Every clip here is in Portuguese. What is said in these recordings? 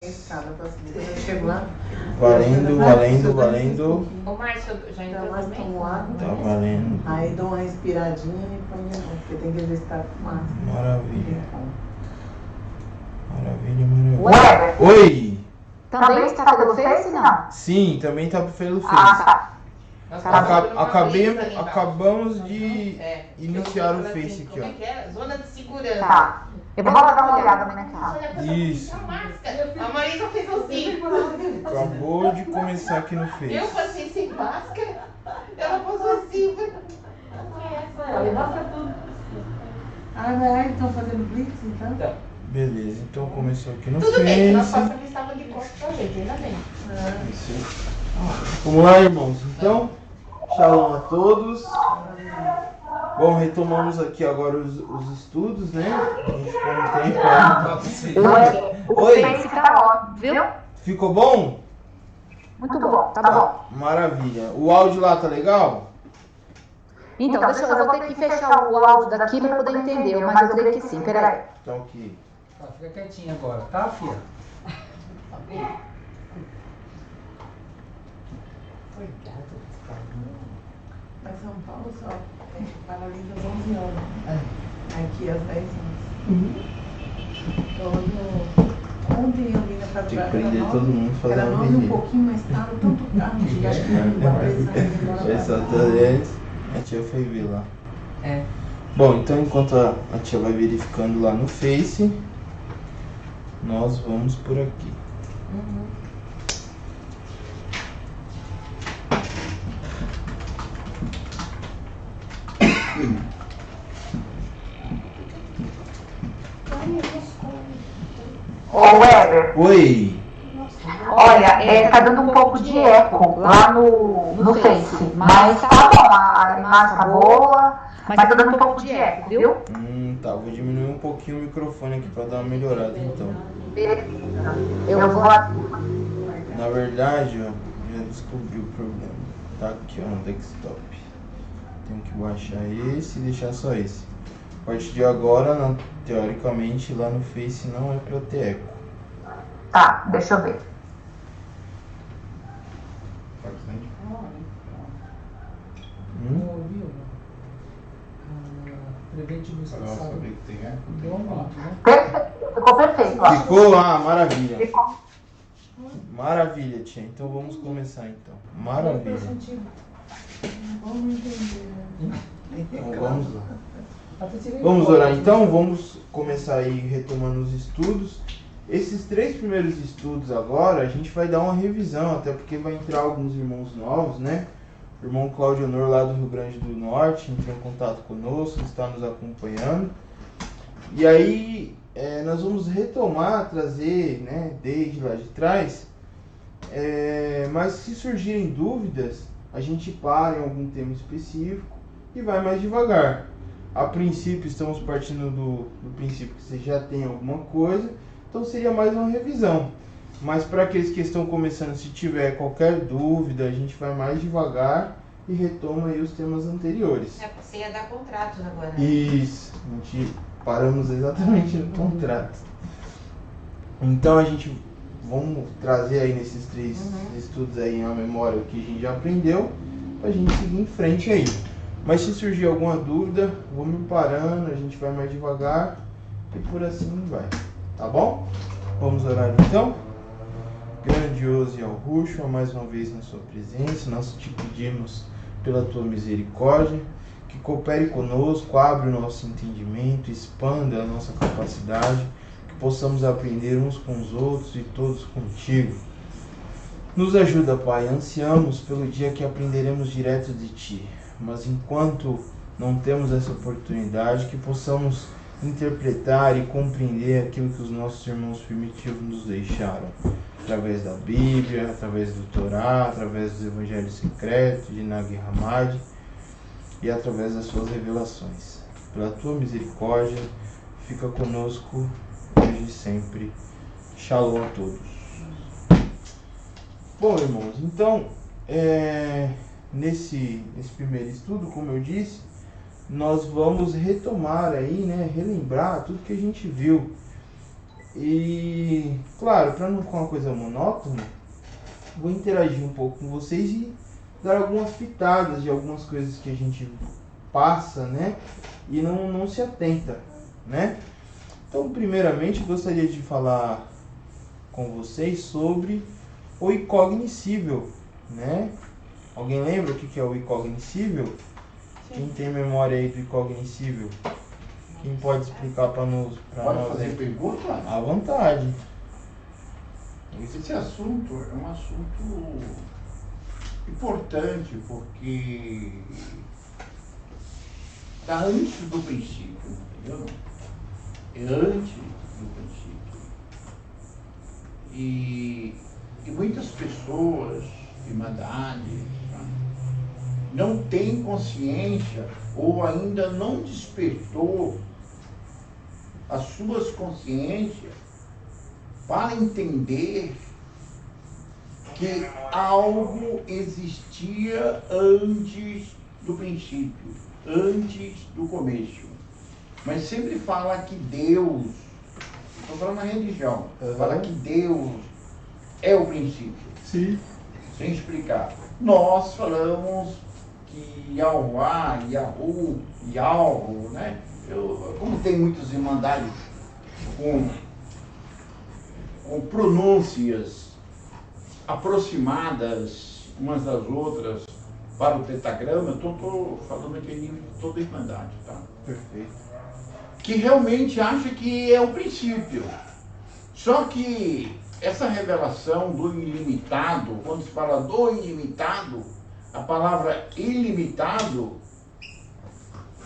Escada pra subir. Quando eu chego lá. Valendo. Ô, Márcio, já entrou também? Tá valendo. Aí dou uma respiradinha e põe de novo, porque tem que exercitar com máscara. Maravilha. Ué, Oi! também está pelo Face, não? Sim, também tá pelo Face. Ah, tá. Acabamos de iniciar o Face aqui, Como é ó. que é? Zona de segurança. Tá. Eu vou lá dar uma olhada na minha casa. Isso. A máscara. A Marisa fez assim. Acabou de começar aqui no Eu Face. passei sem máscara. Ela passou assim. Mostra tudo. Estão fazendo blitz então? Beleza, então começou aqui no Tudo bem, nós Face. passamos estava de costas pra gente, ainda bem. Vamos lá, irmãos. Então, shalom a todos. Bom, retomamos aqui agora os estudos, né? A gente ficou um tempo. O Oi. Face tá ótimo, viu? Ficou bom? Muito bom, tá bom. Maravilha. O áudio lá tá legal? Então, eu vou ter que fechar o áudio daqui para poder entender, mas eu creio que sim. Peraí. Então aqui. Tá, fica quietinho agora, tá, filha? Mas São Paulo só paralisa às 11 horas. Aqui às 10 horas. Ontem eu vi na casa Tem da que prender todo mundo era fazendo 9 um vídeo. pouquinho, mas estava tanto carro que acho que não bateu Já soltou eles. A tia foi ver lá. É. Bom, então enquanto a tia vai verificando lá no Face, nós vamos por aqui. Ô, Weber, Oi! olha, tá dando um pouco de eco lá no Face, mas tá bom, a imagem tá boa, mas tá dando um pouco de eco, viu? Tá, vou diminuir um pouquinho o microfone aqui pra dar uma melhorada então. Eu vou lá. Na verdade, ó, já descobri o problema. Tá aqui, ó, no desktop. Tenho que baixar esse e deixar só esse. A partir de agora, teoricamente, lá no Face não é pra ter eco. Tá, deixa eu ver. Preventivo Saber que tem eco. Perfeito, ficou perfeito, ó. Ficou? Ah, maravilha. Ficou. Maravilha, tia. Então vamos começar então. Maravilha. Então vamos lá. Vamos orar então, vamos começar aí retomando os estudos. Esses 3 primeiros estudos agora, a gente vai dar uma revisão, até porque vai entrar alguns irmãos novos, né? O irmão Cláudio Honor lá do Rio Grande do Norte entrou em contato conosco, está nos acompanhando. E aí nós vamos retomar, trazer, né, desde lá de trás, mas se surgirem dúvidas, a gente para em algum tema específico e vai mais devagar. A princípio estamos partindo do princípio que você já tem alguma coisa, então seria mais uma revisão. Mas para aqueles que estão começando, se tiver qualquer dúvida, a gente vai mais devagar e retoma aí os temas anteriores. Você ia dar contratos agora. Isso, a gente paramos exatamente no contrato. Então a gente vamos trazer aí nesses 3 estudos aí a memória o que a gente já aprendeu, pra gente seguir em frente aí. Mas se surgir alguma dúvida, vamos parando, a gente vai mais devagar e por assim vai. Tá bom? Vamos orar então? Grandioso e Alruxo, mais uma vez na sua presença, nós te pedimos pela tua misericórdia, que coopere conosco, abre o nosso entendimento, expanda a nossa capacidade, que possamos aprender uns com os outros e todos contigo. Nos ajuda, Pai, ansiamos pelo dia que aprenderemos direto de Ti, mas enquanto não temos essa oportunidade, que possamos interpretar e compreender aquilo que os nossos irmãos primitivos nos deixaram, através da Bíblia, através do Torá, através dos Evangelhos Secretos, de Nag Hammadi e através das suas revelações. Pela tua misericórdia, fica conosco hoje e sempre. Shalom a todos. Bom, irmãos, então, nesse primeiro estudo, como eu disse, nós vamos retomar aí, né, relembrar tudo que a gente viu. E, claro, para não ficar uma coisa monótona, vou interagir um pouco com vocês e dar algumas pitadas de algumas coisas que a gente passa, né? E não se atenta, né? Então, primeiramente, gostaria de falar com vocês sobre o incognoscível, né? Alguém lembra o que é o incognoscível? Quem tem memória aí do incognoscível? Quem pode explicar para nós? Pode fazer Aí? pergunta? À vontade. Esse assunto é um assunto importante porque está antes do princípio, entendeu? É antes do princípio. E muitas pessoas, irmandades, não têm consciência ou ainda não despertou as suas consciências para entender que algo existia antes do princípio, antes do começo. Mas sempre fala que Deus, estou falando na religião, fala que Deus é o princípio. Sim. Sem explicar. Nós falamos que Yahweh, Yahu, Yahweh, né? Como tem muitos irmandades com pronúncias aproximadas umas das outras para o tetagrama, eu estou falando aqui em nível de toda a irmandade, tá? Perfeito. Que realmente acha que é o princípio. Só que essa revelação do ilimitado, quando se fala do ilimitado, a palavra ilimitado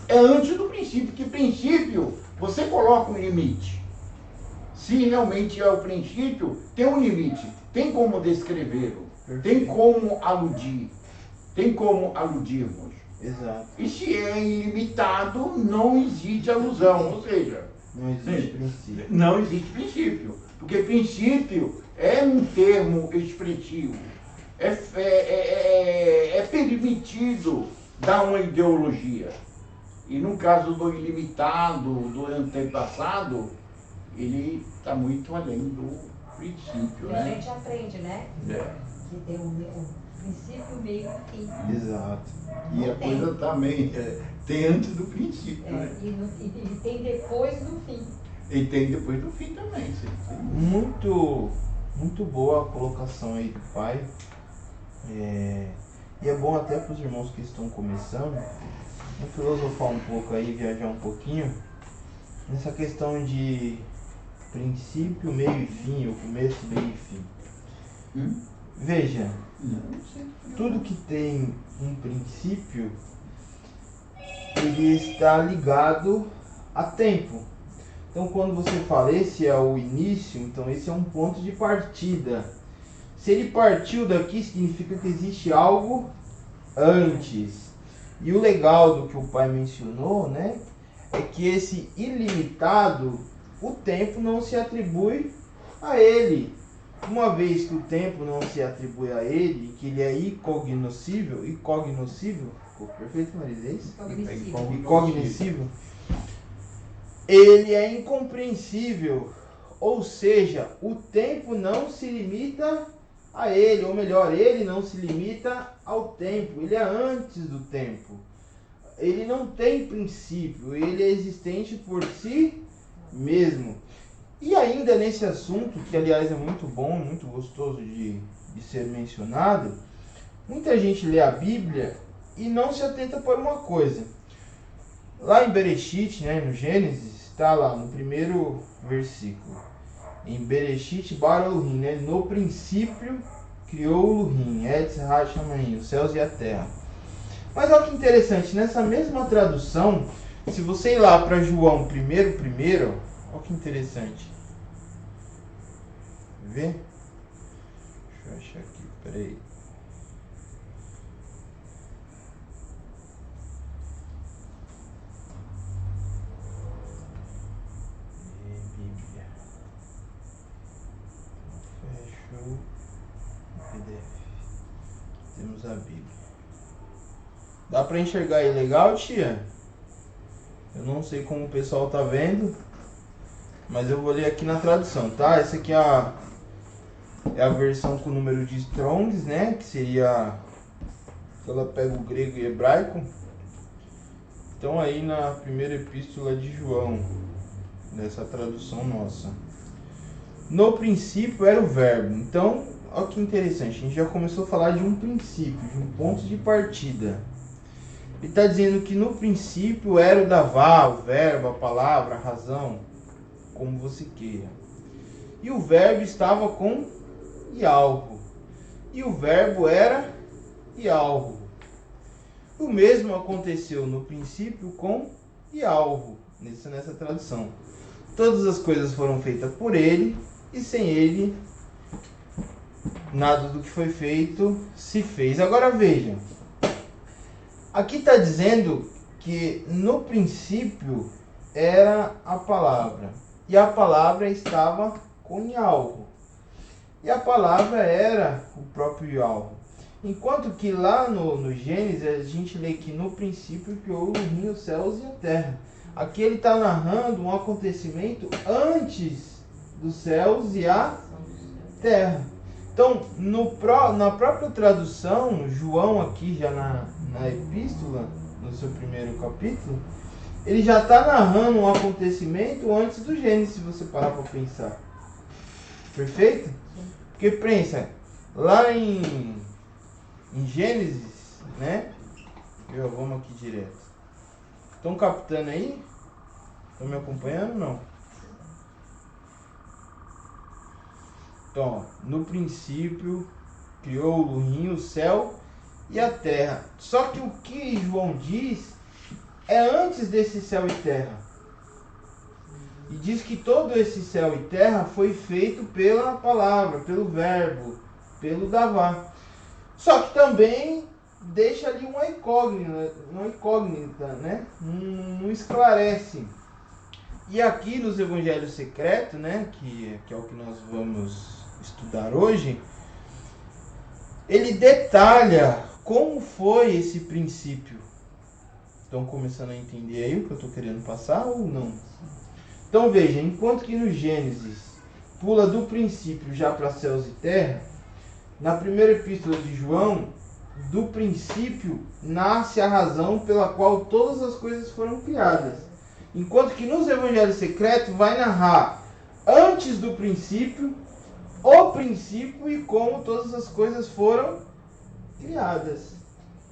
é antes do princípio, que princípio você coloca um limite. Se realmente é o princípio, tem um limite, tem como descrevê-lo, tem como aludir, tem como aludirmos. Exato. E se é ilimitado, não existe alusão, ou seja, Não existe princípio. não existe princípio. Porque princípio é um termo expressivo, é permitido dar uma ideologia. E no caso do ilimitado, do antepassado, ele está muito além do princípio, E a né? gente aprende, né? É. Que tem um princípio, meio e fim. Exato. E a coisa também tem antes do princípio, né? E tem depois no fim. E tem depois do fim também. Sim. Muito boa a colocação aí do pai. E é bom até para os irmãos que estão começando, vamos filosofar um pouco aí, viajar um pouquinho, nessa questão de princípio, meio e fim, ou começo, meio e fim. Veja, Não sei. tudo que tem um princípio, ele está ligado a tempo. Então, quando você fala esse é o início, então esse é um ponto de partida. Se ele partiu daqui, significa que existe algo antes. E o legal do que o pai mencionou, né, é que esse ilimitado, o tempo não se atribui a ele. Uma vez que o tempo não se atribui a ele, que ele é incognoscível, ficou perfeito, Marisa, é isso? Incognoscível. Ele é incompreensível, ou seja, o tempo não se limita a ele, ou melhor, ele não se limita ao tempo, ele é antes do tempo. Ele não tem princípio, ele é existente por si mesmo. E ainda nesse assunto, que aliás é muito bom, muito gostoso de ser mencionado, muita gente lê a Bíblia e não se atenta para uma coisa. Lá em Bereshit, né, no Gênesis, está lá no primeiro versículo. Em Bereshit bara Elohim, né, no princípio criou o Elohim, Etz Hashamayim, os céus e a terra. Mas olha que interessante, nessa mesma tradução, se você ir lá para João primeiro, olha que interessante. Vê? Deixa eu achar aqui, peraí. Bíblia. Fechou o PDF. Temos a Bíblia. Dá pra enxergar aí legal, tia? Eu não sei como o pessoal tá vendo. mas eu vou ler aqui na tradução, tá? Essa aqui é a versão com o número de Strongs, né? Que seria... Ela pega o grego e hebraico. Então aí na primeira epístola de João, nessa tradução nossa. No princípio era o verbo. Então, olha que interessante. A gente já começou a falar de um princípio, de um ponto de partida. Ele está dizendo que no princípio era o davá, o verbo, a palavra, a razão, como você queira. E o verbo estava com Ialvo. E o verbo era Ialvo. O mesmo aconteceu no princípio com Ialvo, nessa tradução. Todas as coisas foram feitas por ele, e sem ele, nada do que foi feito se fez. Agora vejam, aqui está dizendo que no princípio era a palavra, e a palavra estava com Ialvo, e a palavra era o próprio Ialvo. Enquanto que lá no Gênesis a gente lê que no princípio criou os céus e a terra. Aqui ele está narrando um acontecimento antes dos céus e a terra. Então, na própria tradução, João aqui já na epístola, no seu primeiro capítulo, ele já está narrando um acontecimento antes do Gênesis, se você parar para pensar. Perfeito? Porque pensa, lá em Gênesis, né? Vamos aqui direto. Estão captando aí? Estão me acompanhando? Não. Então, no princípio, criou o Elohim, o céu e a terra. Só que o que João diz é antes desse céu e terra. E diz que todo esse céu e terra foi feito pela palavra, pelo verbo, pelo davá. Só que também deixa ali uma incógnita, né? Não esclarece. E aqui nos Evangelhos Secretos, né? Que é o que nós vamos estudar hoje, ele detalha como foi esse princípio. Estão começando a entender aí o que eu estou querendo passar ou não? Então veja, enquanto que no Gênesis pula do princípio já para céus e terra, na primeira epístola de João, do princípio nasce a razão pela qual todas as coisas foram criadas. Enquanto que nos Evangelhos Secretos vai narrar antes do princípio, o princípio e como todas as coisas foram criadas.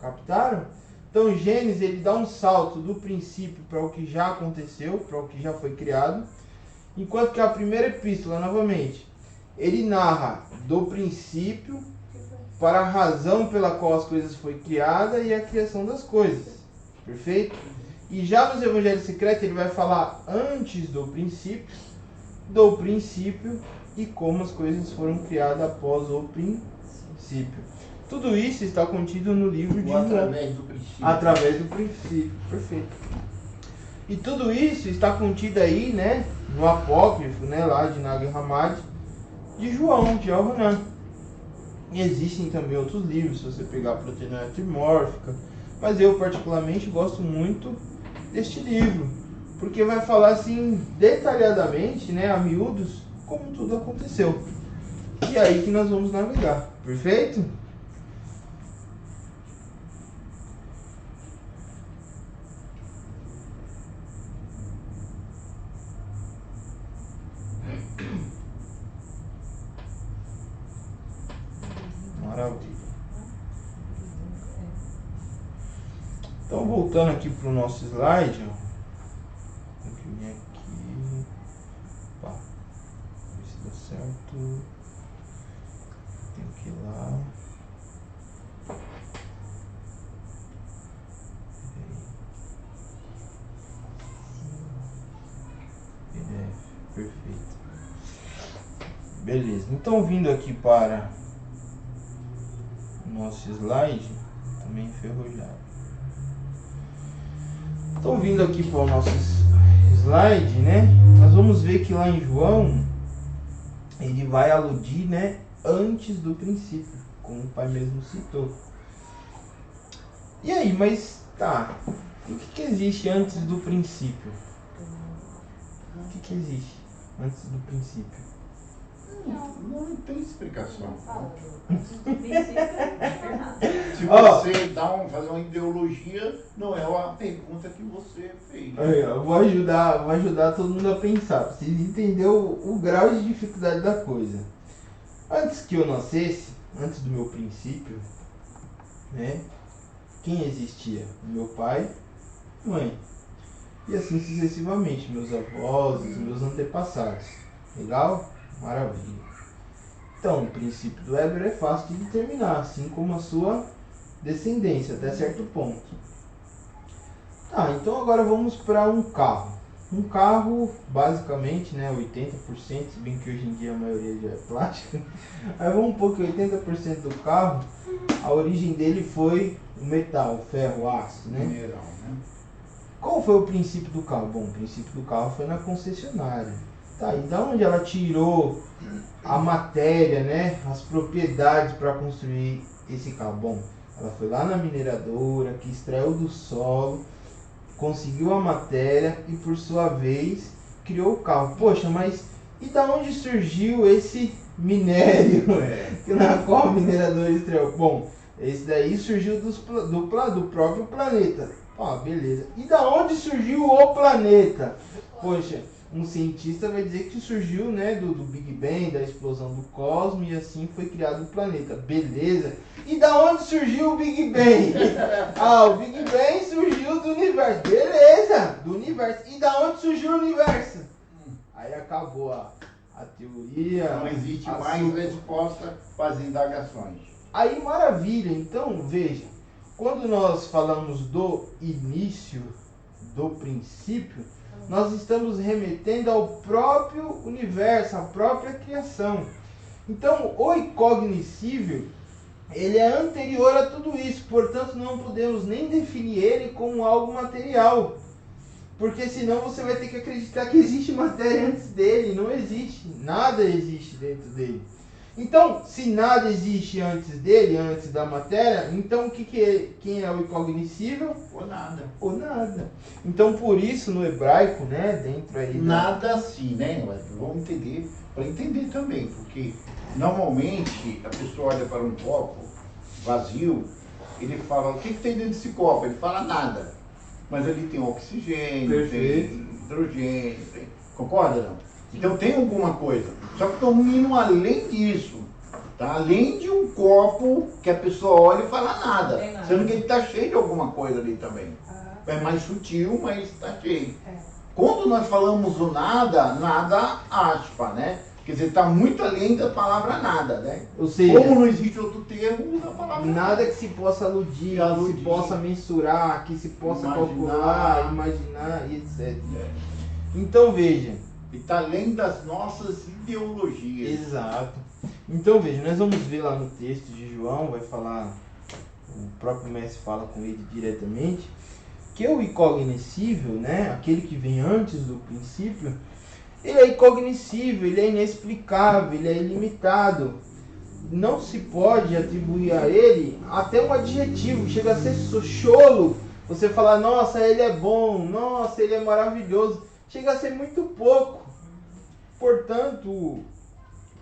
Captaram? Então Gênesis ele dá um salto do princípio para o que já aconteceu, para o que já foi criado. Enquanto que a primeira epístola, novamente, ele narra do princípio para a razão pela qual as coisas foram criadas e a criação das coisas. Perfeito? E já nos Evangelhos Secretos ele vai falar antes do princípio e como as coisas foram criadas após o princípio. Tudo isso está contido no livro de João. Através do princípio. Através do princípio. Perfeito. E tudo isso está contido aí, né, no apócrifo, né, lá de Nag Hammadi, de João, de Yohanan. E existem também outros livros, se você pegar a proteína trimórfica. Mas eu particularmente gosto muito deste livro, porque vai falar assim detalhadamente, né, a miúdos, como tudo aconteceu. E é aí que nós vamos navegar. Perfeito? Maravilha. Então, voltando aqui para o nosso slide, ó. Tem que vir aqui. Opa. Ver se dá certo. Tem que ir lá. Perfeito. Beleza. Então, vindo aqui para o nosso slide, também enferrujado. Então, vindo aqui para o nosso slide, né? Nós vamos ver que lá em João ele vai aludir, né, antes do princípio, como o pai mesmo citou. E aí, mas tá, o que existe antes do princípio? O que existe? antes do princípio? Não tem explicação. Se Ó. você fazer uma ideologia, não é a pergunta que você fez. Aí, ó, vou ajudar todo mundo a pensar, pra vocês entenderem o grau de dificuldade da coisa. Antes que eu nascesse, antes do meu princípio, né? Quem existia? Meu pai, mãe. E assim sucessivamente, meus avós, os meus antepassados. Legal? Maravilha. Então, o princípio do Weber é fácil de determinar, assim como a sua descendência, até certo ponto. Tá, então agora vamos para um carro. Um carro, basicamente, né, 80%, se bem que hoje em dia a maioria já é plástica. Aí vamos pôr que 80% do carro, a origem dele foi o metal, o ferro, o aço, né? Mineral, né? Qual foi o princípio do carro? Bom, o princípio do carro foi na concessionária. Tá, e da onde ela tirou a matéria, né, as propriedades para construir esse carro? Bom, ela foi lá na mineradora, que extraiu do solo, conseguiu a matéria e por sua vez criou o carro. Poxa, mas e da onde surgiu esse minério na qual a mineradora extraiu? Bom, esse daí surgiu do próprio planeta. Ah, beleza. E da onde surgiu o planeta? Poxa, um cientista vai dizer que surgiu, né, do Big Bang, da explosão do cosmos, e assim foi criado o planeta. Beleza. E da onde surgiu o Big Bang? Ah, o Big Bang surgiu do universo. Beleza, do universo. E da onde surgiu o universo? Aí acabou a teoria. Não existe mais resposta para as indagações. Aí, maravilha. Então, veja, quando nós falamos do início, do princípio, nós estamos remetendo ao próprio universo, à própria criação. Então, o incognoscível, ele é anterior a tudo isso, portanto não podemos nem definir ele como algo material, porque senão você vai ter que acreditar que existe matéria antes dele. Não existe, nada existe dentro dele. Então, se nada existe antes dele, antes da matéria, então quem é o incognoscível? Ou nada. Ou nada. Então, por isso, no hebraico, né, dentro aí... Nada assim, né? Mas vamos entender, para entender também, porque normalmente a pessoa olha para um copo vazio, ele fala, o que tem dentro desse copo? Ele fala nada. Mas ali tem oxigênio, Perfeito. tem hidrogênio, tem... Concorda, não? Então tem alguma coisa. Só que estão indo além disso. Tá? Além de um copo que a pessoa olha e fala nada. Sendo que ele está cheio de alguma coisa ali também. É mais sutil, mas está cheio. Quando nós falamos o nada, nada aspa, né? Quer dizer, está muito além da palavra nada, né? Ou seja, como não existe outro termo, usa a palavra nada que se possa aludir, que se possa mensurar, que se possa calcular, imaginar e etc. Então veja. E está além das nossas ideologias. Exato. Então veja, nós vamos ver lá no texto de João, vai falar, o próprio mestre fala com ele diretamente, que o incognoscível, né, aquele que vem antes do princípio, ele é incognoscível, ele é inexplicável, ele é ilimitado. Não se pode atribuir a ele até um adjetivo, chega a ser cholo. Você falar, nossa, ele é bom, nossa, ele é maravilhoso. Chega a ser muito pouco. Portanto,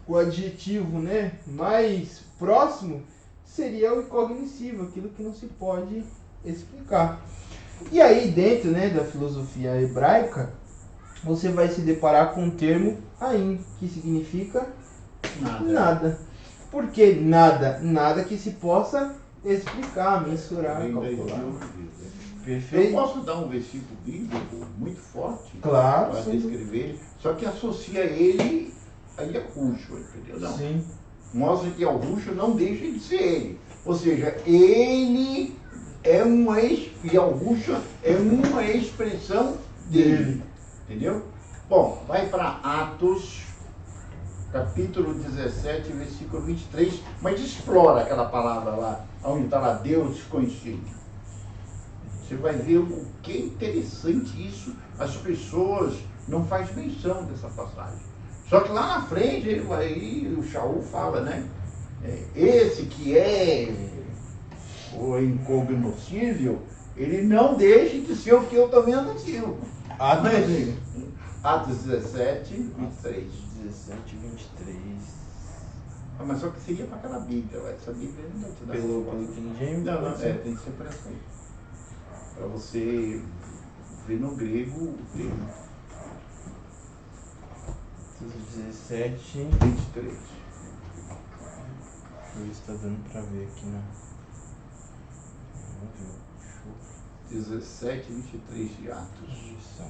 o adjetivo, né, mais próximo seria o incognoscível, aquilo que não se pode explicar. E aí, dentro, né, da filosofia hebraica, você vai se deparar com o termo ain, que significa nada. Por que nada? Nada que se possa explicar, mensurar, calcular. Perfeito? Eu posso dar um versículo bíblico muito forte Claro, para sim. descrever ele, só que associa ele a Yahushua, entendeu? Não. Sim. Mostra que Yahushua não deixa de ser ele. Ou seja, ele é Yahushua é uma expressão dele. Entendeu? Bom, vai para Atos, capítulo 17, versículo 23, mas explora aquela palavra lá, onde está lá Deus desconhecido. Você vai ver o que é interessante isso. As pessoas não fazem menção dessa passagem. Só que lá na frente, o Shaul fala, né? Esse que é o incognoscível, ele não deixa de ser o que eu também anuncio. Atos 17, 23. 17, 23. Ah, mas só que seria para aquela Bíblia, essa Bíblia não vai te dar. Pelo King James? Não, tem que ser por essa aí. Para você ver no grego o termo. 17. 23. Deixa eu ver se tá dando pra ver aqui, né? Vamos ver. 17, 23 de Atos. Isso.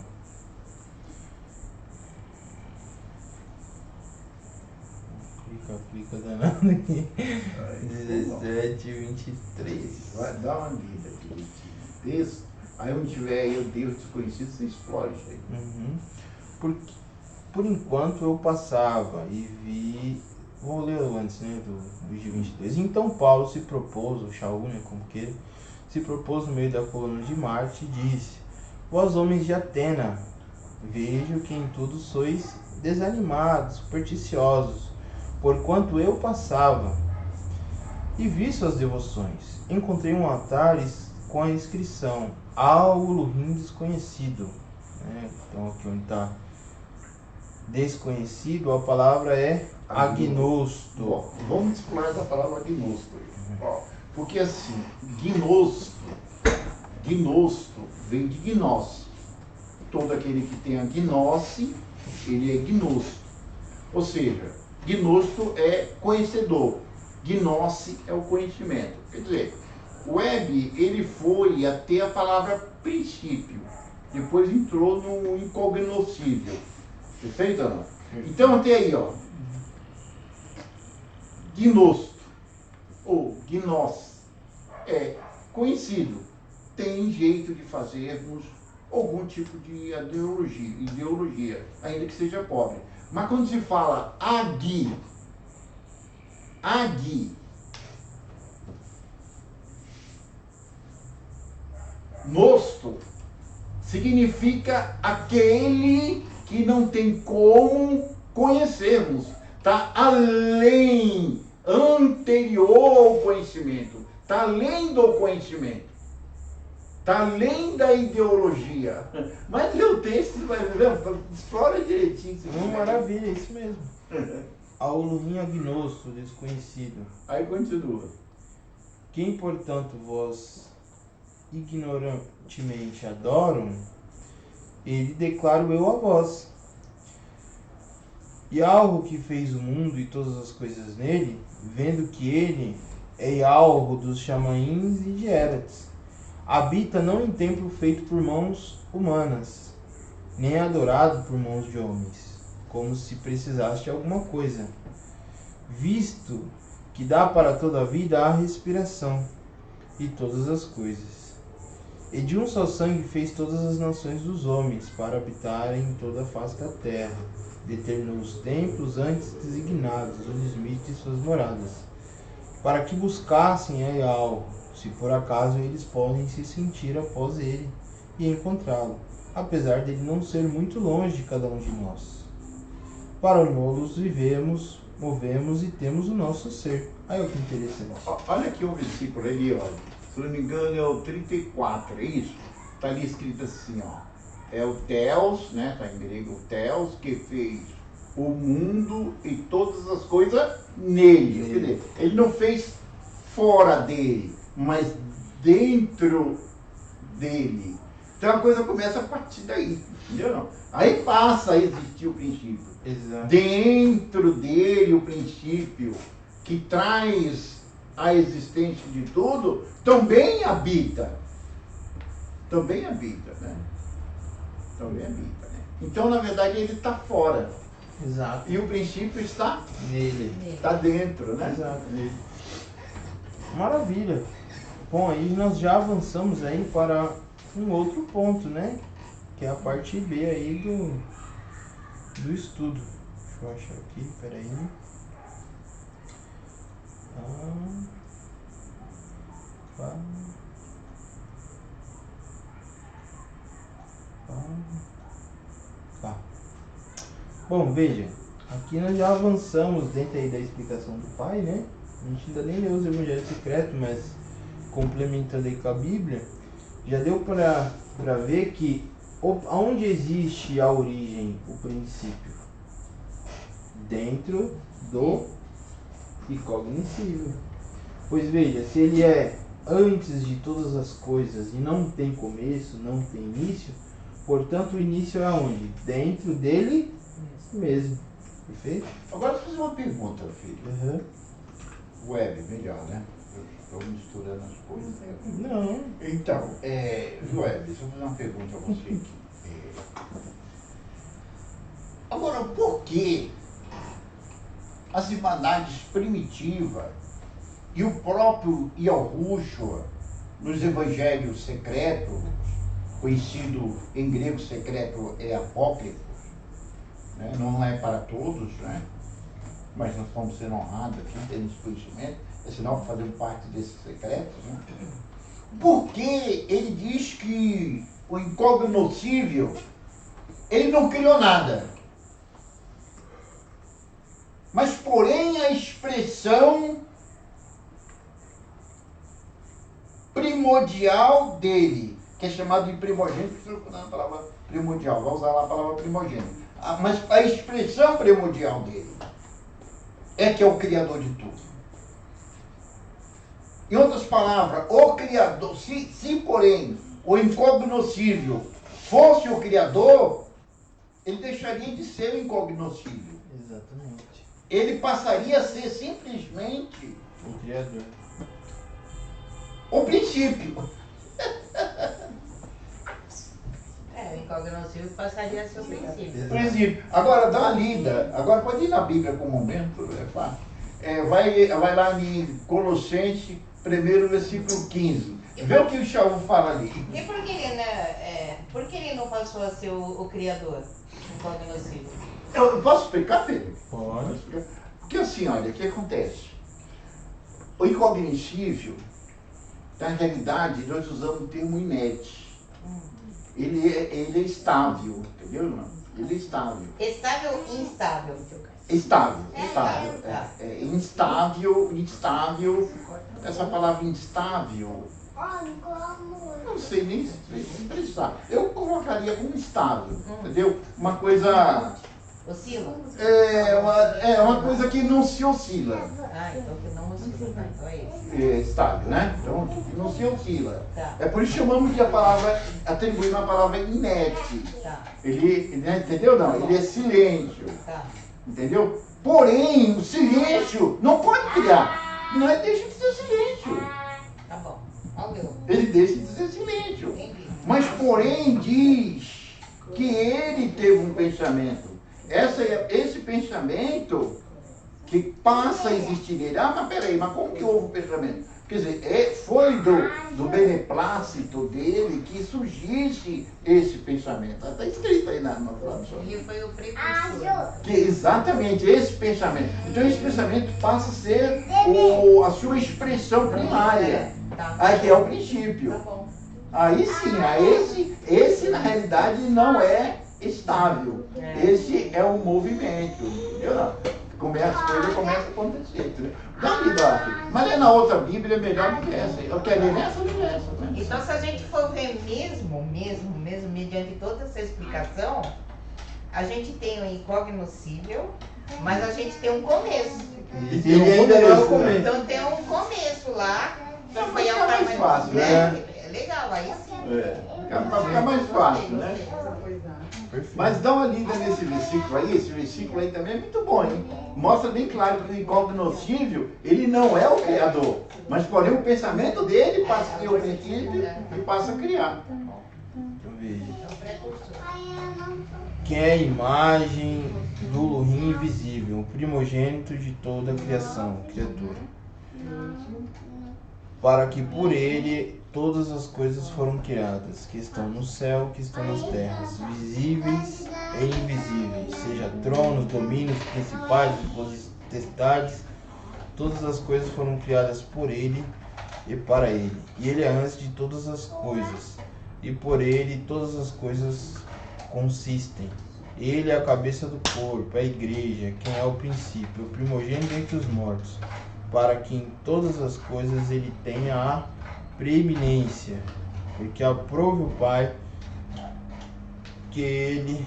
Clica danado aqui. 17, 23. Vai dar uma lida aqui no texto. Aí onde tiver aí o Deus desconhecido, você explode isso aí. Uhum. Por enquanto eu passava e vi. Vou ler antes, né? Do vídeo 22. Então Paulo se propôs, o Shaul, né? Como que se propôs no meio da coluna de Marte e disse: Vós homens de Atena, vejo que em tudo sois desanimados, supersticiosos, porquanto eu passava e vi suas devoções. Encontrei um altar com a inscrição ao Elohim desconhecido. Então aqui onde está desconhecido, a palavra é agnosto. Bom, vamos explorar essa palavra agnosto. Porque assim, gnosto vem de gnose. Todo aquele que tem a gnose, ele é gnosto. Ou seja, gnosto é conhecedor, gnose é o conhecimento. Quer dizer, o Web, ele foi até a palavra princípio, depois entrou no incognoscível. Perfeito ou não? Então até aí, ó, gnosto ou gnose é conhecido, tem jeito de fazermos algum tipo de ideologia, ainda que seja pobre. Mas quando se fala agi, nosto, significa aquele que não tem como conhecermos. Está além, anterior ao conhecimento. Está além do conhecimento. Está além da ideologia. Mas lê o texto, explora direitinho. Maravilha, é isso mesmo. Ao Elohim agnosto, desconhecido. Aí continua. Quem, portanto, vós ignorantemente adoram, ele declaro eu a vós. E algo que fez o mundo e todas as coisas nele, vendo que ele é algo dos Chamaíns e de Erates, habita não em templo feito por mãos humanas, nem adorado por mãos de homens, como se precisasse de alguma coisa, visto que dá para toda a vida a respiração e todas as coisas. E de um só sangue fez todas as nações dos homens para habitarem em toda a face da terra. Determinou os templos antes designados, os limites de suas moradas, para que buscassem aí algo, se por acaso eles podem se sentir após ele e encontrá-lo, apesar dele não ser muito longe de cada um de nós. Para nós vivemos, movemos e temos o nosso ser. Aí o que interessante. Olha aqui o versículo ali, olha. Se não me engano é o 34, é isso? Está ali escrito assim, ó. É o Theos, né? Está em grego o Theos, que fez o mundo e todas as coisas nele. Quer dizer, ele não fez fora dele, mas dentro dele. Então a coisa começa a partir daí, entendeu? Não? Aí passa a existir o princípio. Exato. Dentro dele o princípio que traz a existência de tudo, também habita. Também habita, né? Também habita, né? Então, na verdade, ele está fora. Exato. E o princípio está Nele. está dentro, né? Exato. Maravilha. Bom, aí nós já avançamos aí para um outro ponto, né? Que é a parte B aí do estudo. Deixa eu achar aqui, peraí. Bom, veja, aqui nós já avançamos dentro aí da explicação do Pai, né? A gente ainda nem leu os Evangelhos Secretos, mas complementando aí com a Bíblia, já deu para ver que Onde existe a origem, o princípio? Dentro do incognoscível. Pois veja, se ele é antes de todas as coisas e não tem começo, não tem início, portanto o início é onde? Dentro dele mesmo. Perfeito? Agora, deixa eu fazer uma pergunta, filho. Uhum. Web, melhor, né? Eu estou misturando as coisas. Não. Então, Web, deixa eu fazer uma pergunta a você aqui. Agora, por que as irmandades primitivas e o próprio Yahushua, nos evangelhos secretos, conhecido em grego secreto é apócrifo, né? Não é para todos, né? Mas nós estamos sendo honrados aqui, tendo esse conhecimento, é sinal que fazemos parte desses secretos, né? Porque ele diz que o incognoscível, ele não criou nada. Mas, porém, a expressão primordial dele, que é chamado de primogênito, que estou falando a palavra primordial, vou usar lá a palavra primogênito. Mas a expressão primordial dele é que é o Criador de tudo. Em outras palavras, o Criador, se porém o incognoscível fosse o Criador, ele deixaria de ser o incognoscível. Exatamente. Ele passaria a ser simplesmente O Criador. o princípio. O incognoscível passaria a ser o princípio. Princípio. Agora, dá uma lida. Agora, pode ir na Bíblia com um momento, é fácil. Vai lá em Colossenses, 1º versículo 15. Vê o que o Shaul fala ali. E por que ele, por que ele não passou a ser o criador incognoscível? Eu posso explicar, Pedro? Pode. Porque assim, olha, o que acontece? O incognoscível, na realidade, nós usamos o termo inerte. Ele é estável, entendeu? Não? Ele é estável. Estável ou instável? Estável. Tá. Instável. Essa palavra instável, não sei nem se precisar. Eu colocaria como estável, entendeu? Uma coisa. Oscila? Uma coisa que não se oscila. Então que não oscila. Então é isso. Estável, né? Então, que não se oscila. Tá. É por isso que chamamos de atribuindo a palavra inerte. Tá. Ele, entendeu? Não, ele é silêncio. Tá. Entendeu? Porém, o silêncio não pode criar. Não, ele deixa de ser silêncio. Tá bom. Valeu. Ele deixa de ser silêncio. Entendi. Mas, porém, diz que ele teve um pensamento. Esse pensamento que passa a existir nele. Mas peraí, mas como que houve o pensamento? Quer dizer, foi do beneplácito dele que surgisse esse pensamento. Está escrito aí na tradução. Ele foi o precursor. Que exatamente esse pensamento. Então esse pensamento passa a ser a sua expressão primária. Tá. Aí que é o princípio. Tá bom. Aí sim, esse na realidade não é estável. Esse é um movimento. Entendeu? As coisas começam a acontecer. Entendeu? Dá uma lida, mas ler na outra Bíblia é melhor do que essa. Eu quero ler nessa ou ler nessa. Né? Então, se a gente for ver mesmo, mediante toda essa explicação, a gente tem o incognoscível, mas a gente tem um começo. E ele ainda não é o começo. Então tem um começo lá, que Não, foi mas a fica mais fácil, né? É legal, aí sim. Para ficar mais fácil, né? Perfeito. Mas dá uma lida nesse versículo aí, esse versículo aí também é muito bom, hein? Mostra bem claro que o incognoscível, ele não é o Criador, mas porém o pensamento dele passa a ter o princípio e passa a criar. Então veja. É o precursor. Que é a imagem do Elohim invisível, o primogênito de toda a criação, criatura. Para que por ele todas as coisas foram criadas, que estão no céu, que estão nas terras, visíveis e invisíveis, seja tronos, domínios, principais, potestades, todas as coisas foram criadas por ele e para ele. E ele é antes de todas as coisas, e por ele todas as coisas consistem. Ele é a cabeça do corpo, a igreja, quem é o princípio, o primogênito entre os mortos, para que em todas as coisas ele tenha a preeminência, porque aprove o Pai que ele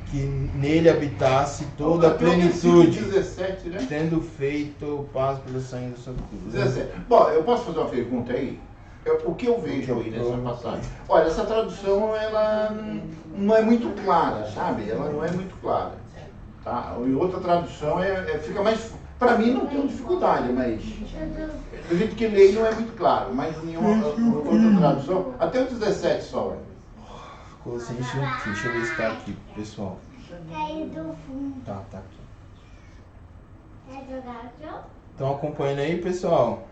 que nele habitasse toda a plenitude, 17, né? tendo feito paz pelo sangue do seu cruz. 17. Bom, eu posso fazer uma pergunta aí? O que eu vejo aí nessa passagem? Olha, essa tradução, ela não é muito clara, sabe? Ela não é muito clara. Tá? E outra tradução fica mais... Para mim não tenho dificuldade, mas... Do jeito que lê não é muito claro, mas nenhuma outra tradução... Até o 17 só. Colossenses 1, deixa eu ver se tá aqui, pessoal. Tá aqui. Estão acompanhando aí, pessoal?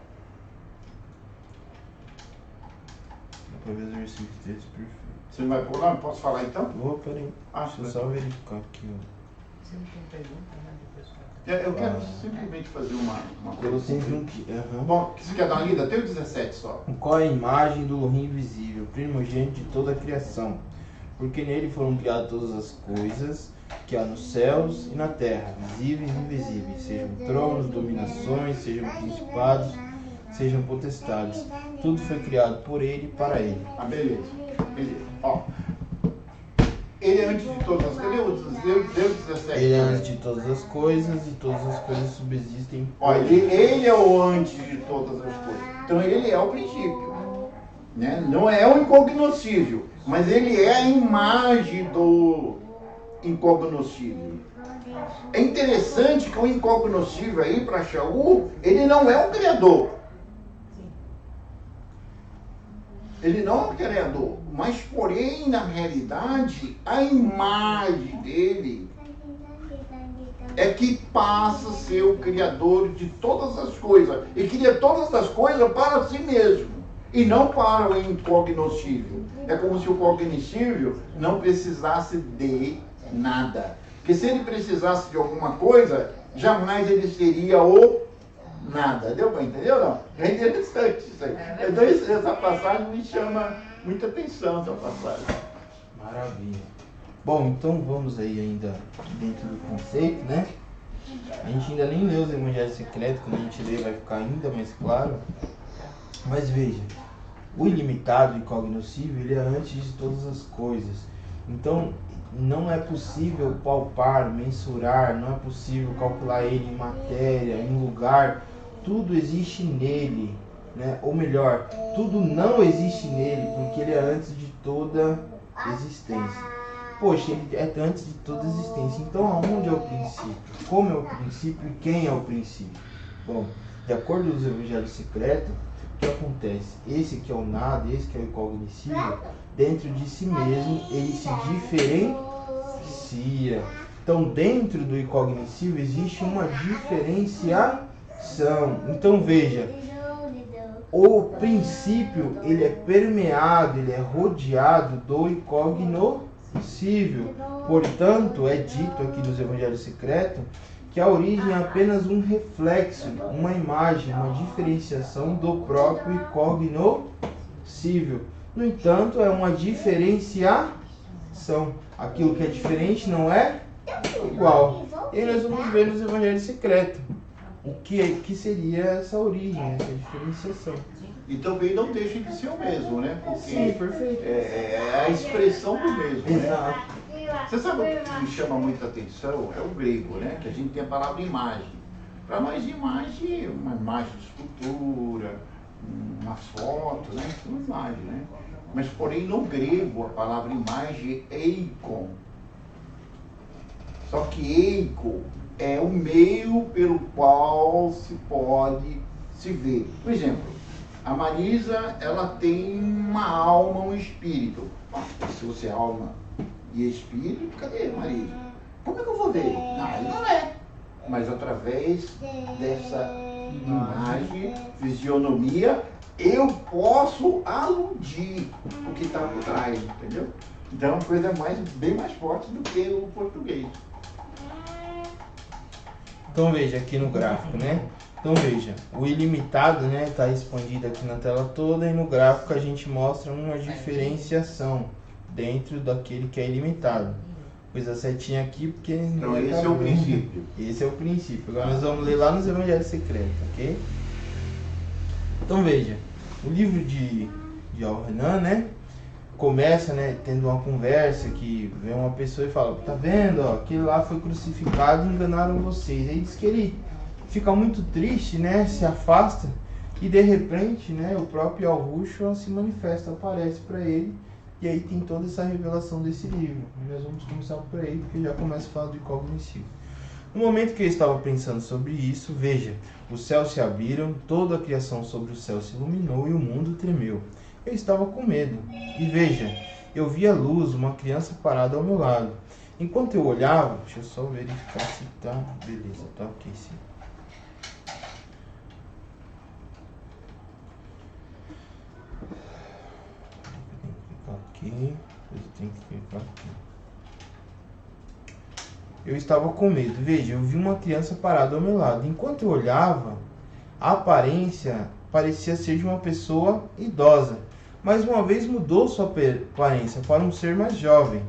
Dá pra ver os versículos texto perfeito. Você vai por lá? Posso falar então? Vou, peraí. Acho Deixa eu só verificar aqui, ó. Você não tem pergunta, né, do pessoal? Eu quero simplesmente fazer uma Colossenses pergunta. 1, Bom, você quer dar uma lida? Até o 17 só. Qual é a imagem do Lohim invisível, primogênito de toda a criação? Porque nele foram criadas todas as coisas que há nos céus e na terra, visíveis e invisíveis, sejam tronos, dominações, sejam principados, sejam potestades. Tudo foi criado por ele e para ele. Ah, beleza. Ó, ele é antes de todas as coisas. Deu 17. Ele é antes de todas as coisas e todas as coisas subsistem. Ó, ele é o antes de todas as coisas. Então ele é o princípio. Né? Não é o incognoscível, mas ele é a imagem do incognoscível. É interessante que o incognoscível aí, para Shaul, ele não é o criador. Ele não é o criador, mas porém, na realidade, a imagem dele é que passa a ser o criador de todas as coisas. E cria todas as coisas para si mesmo. E não para o incognoscível. É como se o cognoscível não precisasse de nada. Porque se ele precisasse de alguma coisa, jamais ele seria o nada. Deu para entender ou não? É interessante isso aí. Então essa passagem me chama muita atenção, essa passagem. Maravilha. Bom, então vamos aí ainda dentro do conceito, né? A gente ainda nem leu os evangelhos secretos, quando a gente lê vai ficar ainda mais claro. Mas veja, o ilimitado e incognoscível, ele é antes de todas as coisas. Então, não é possível palpar, mensurar, não é possível calcular ele em matéria, em lugar. Tudo existe nele, né? Ou melhor, tudo não existe nele, porque ele é antes de toda existência. Poxa, ele é antes de toda existência. Então, aonde é o princípio? Como é o princípio e quem é o princípio? Bom, de acordo com os evangelhos secretos, o que acontece? Esse que é o nada, esse que é o incognoscível, dentro de si mesmo, ele se diferencia. Então, dentro do incognoscível existe uma diferenciação. Então, veja, o princípio, ele é permeado, ele é rodeado do incognoscível. Portanto, é dito aqui nos evangelhos secretos que a origem é apenas um reflexo, uma imagem, uma diferenciação do próprio incognoscível. No entanto, é uma diferenciação. Aquilo que é diferente não é igual. E nós vamos ver nos evangelhos secretos o que seria essa origem, essa diferenciação. E também não deixa de ser o mesmo, né? Porque Sim, perfeito. é a expressão do mesmo, né? Exato. Você sabe o que me chama muita atenção? É o grego, né? Que a gente tem a palavra imagem. Para nós, imagem, uma imagem de escultura, uma foto, né? Isso é uma imagem, né? Mas, porém, no grego, a palavra imagem é eikon. Só que eikon é o meio pelo qual se pode se ver. Por exemplo, a Marisa, ela tem uma alma, um espírito. Se você é alma e espírito, cadê Marisa? Como é que eu vou ver? Não, ele não é. Mas através dessa imagem, fisionomia, eu posso aludir o que está por trás, entendeu? Então é uma coisa bem mais forte do que o português. Então veja aqui no gráfico, né? Então veja, o ilimitado, né, está expandido aqui na tela toda e no gráfico a gente mostra uma diferenciação dentro daquele que é ilimitado. Pus a setinha aqui porque... Então esse é o princípio. Esse é o princípio. Agora nós vamos ler lá nos evangelhos secretos, ok? Então veja, o livro de Al-Hanan, né? começa, né, tendo uma conversa que vem uma pessoa e fala, tá vendo, ó, aquele lá foi crucificado e enganaram vocês. Aí diz que ele fica muito triste, né, se afasta e de repente, né, o próprio Yahushua se manifesta, aparece para ele e aí tem toda essa revelação desse livro. E nós vamos começar por aí porque já começa a falar do cognoscível. No momento que eu estava pensando sobre isso, veja, os céus se abriram, toda a criação sobre o céu se iluminou e o mundo tremeu. Eu estava com medo. E veja, eu vi a luz, uma criança parada ao meu lado. Enquanto eu olhava, deixa eu só verificar se tá beleza, tá ok sim. Aqui, depois eu tenho que clicar aqui. Eu estava com medo. Veja, eu vi uma criança parada ao meu lado. Enquanto eu olhava, a aparência parecia ser de uma pessoa idosa, mas uma vez mudou sua aparência para um ser mais jovem.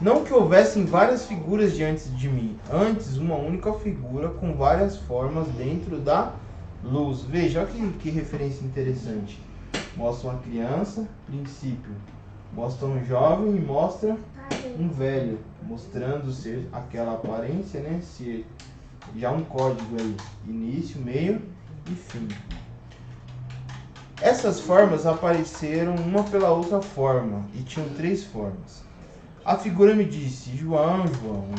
Não que houvessem várias figuras diante de mim, antes uma única figura com várias formas dentro da luz. Veja, olha que referência interessante. Mostra uma criança, princípio. Mostra um jovem e mostra um velho, mostrando ser aquela aparência, né? Ser já um código aí, início, meio e fim. Essas formas apareceram uma pela outra forma e tinham 3 formas. A figura me disse, João,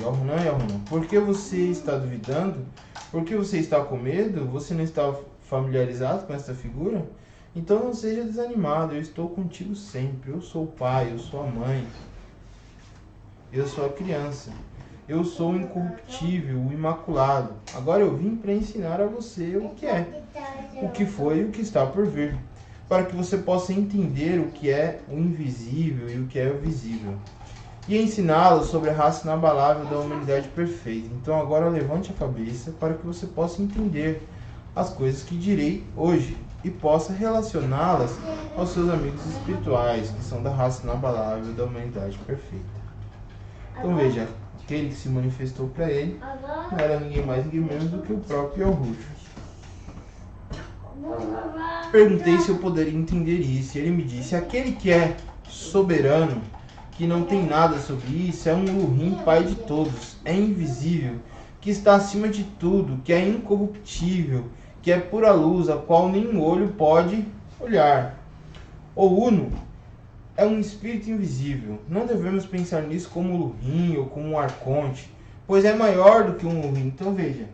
Yohanan, por que você está duvidando? Por que você está com medo? Você não está familiarizado com essa figura? Então não seja desanimado, eu estou contigo sempre. Eu sou o pai, eu sou a mãe, eu sou a criança. Eu sou o incorruptível, o imaculado. Agora eu vim para ensinar a você o que é, o que foi e o que está por vir, para que você possa entender o que é o invisível e o que é o visível, e ensiná-lo sobre a raça inabalável da humanidade perfeita. Então agora levante a cabeça para que você possa entender as coisas que direi hoje e possa relacioná-las aos seus amigos espirituais, que são da raça inabalável da humanidade perfeita. Então veja, aquele que se manifestou para ele não era ninguém mais, ninguém menos do que o próprio Yahushua. Perguntei se eu poderia entender isso, e ele me disse, aquele que é soberano, que não tem nada sobre isso, é um Elohim, Pai de todos, é invisível, que está acima de tudo, que é incorruptível, que é pura luz, a qual nenhum olho pode olhar. O Uno é um espírito invisível. Não devemos pensar nisso como um Elohim ou como um arconte, pois é maior do que um Elohim. Então veja,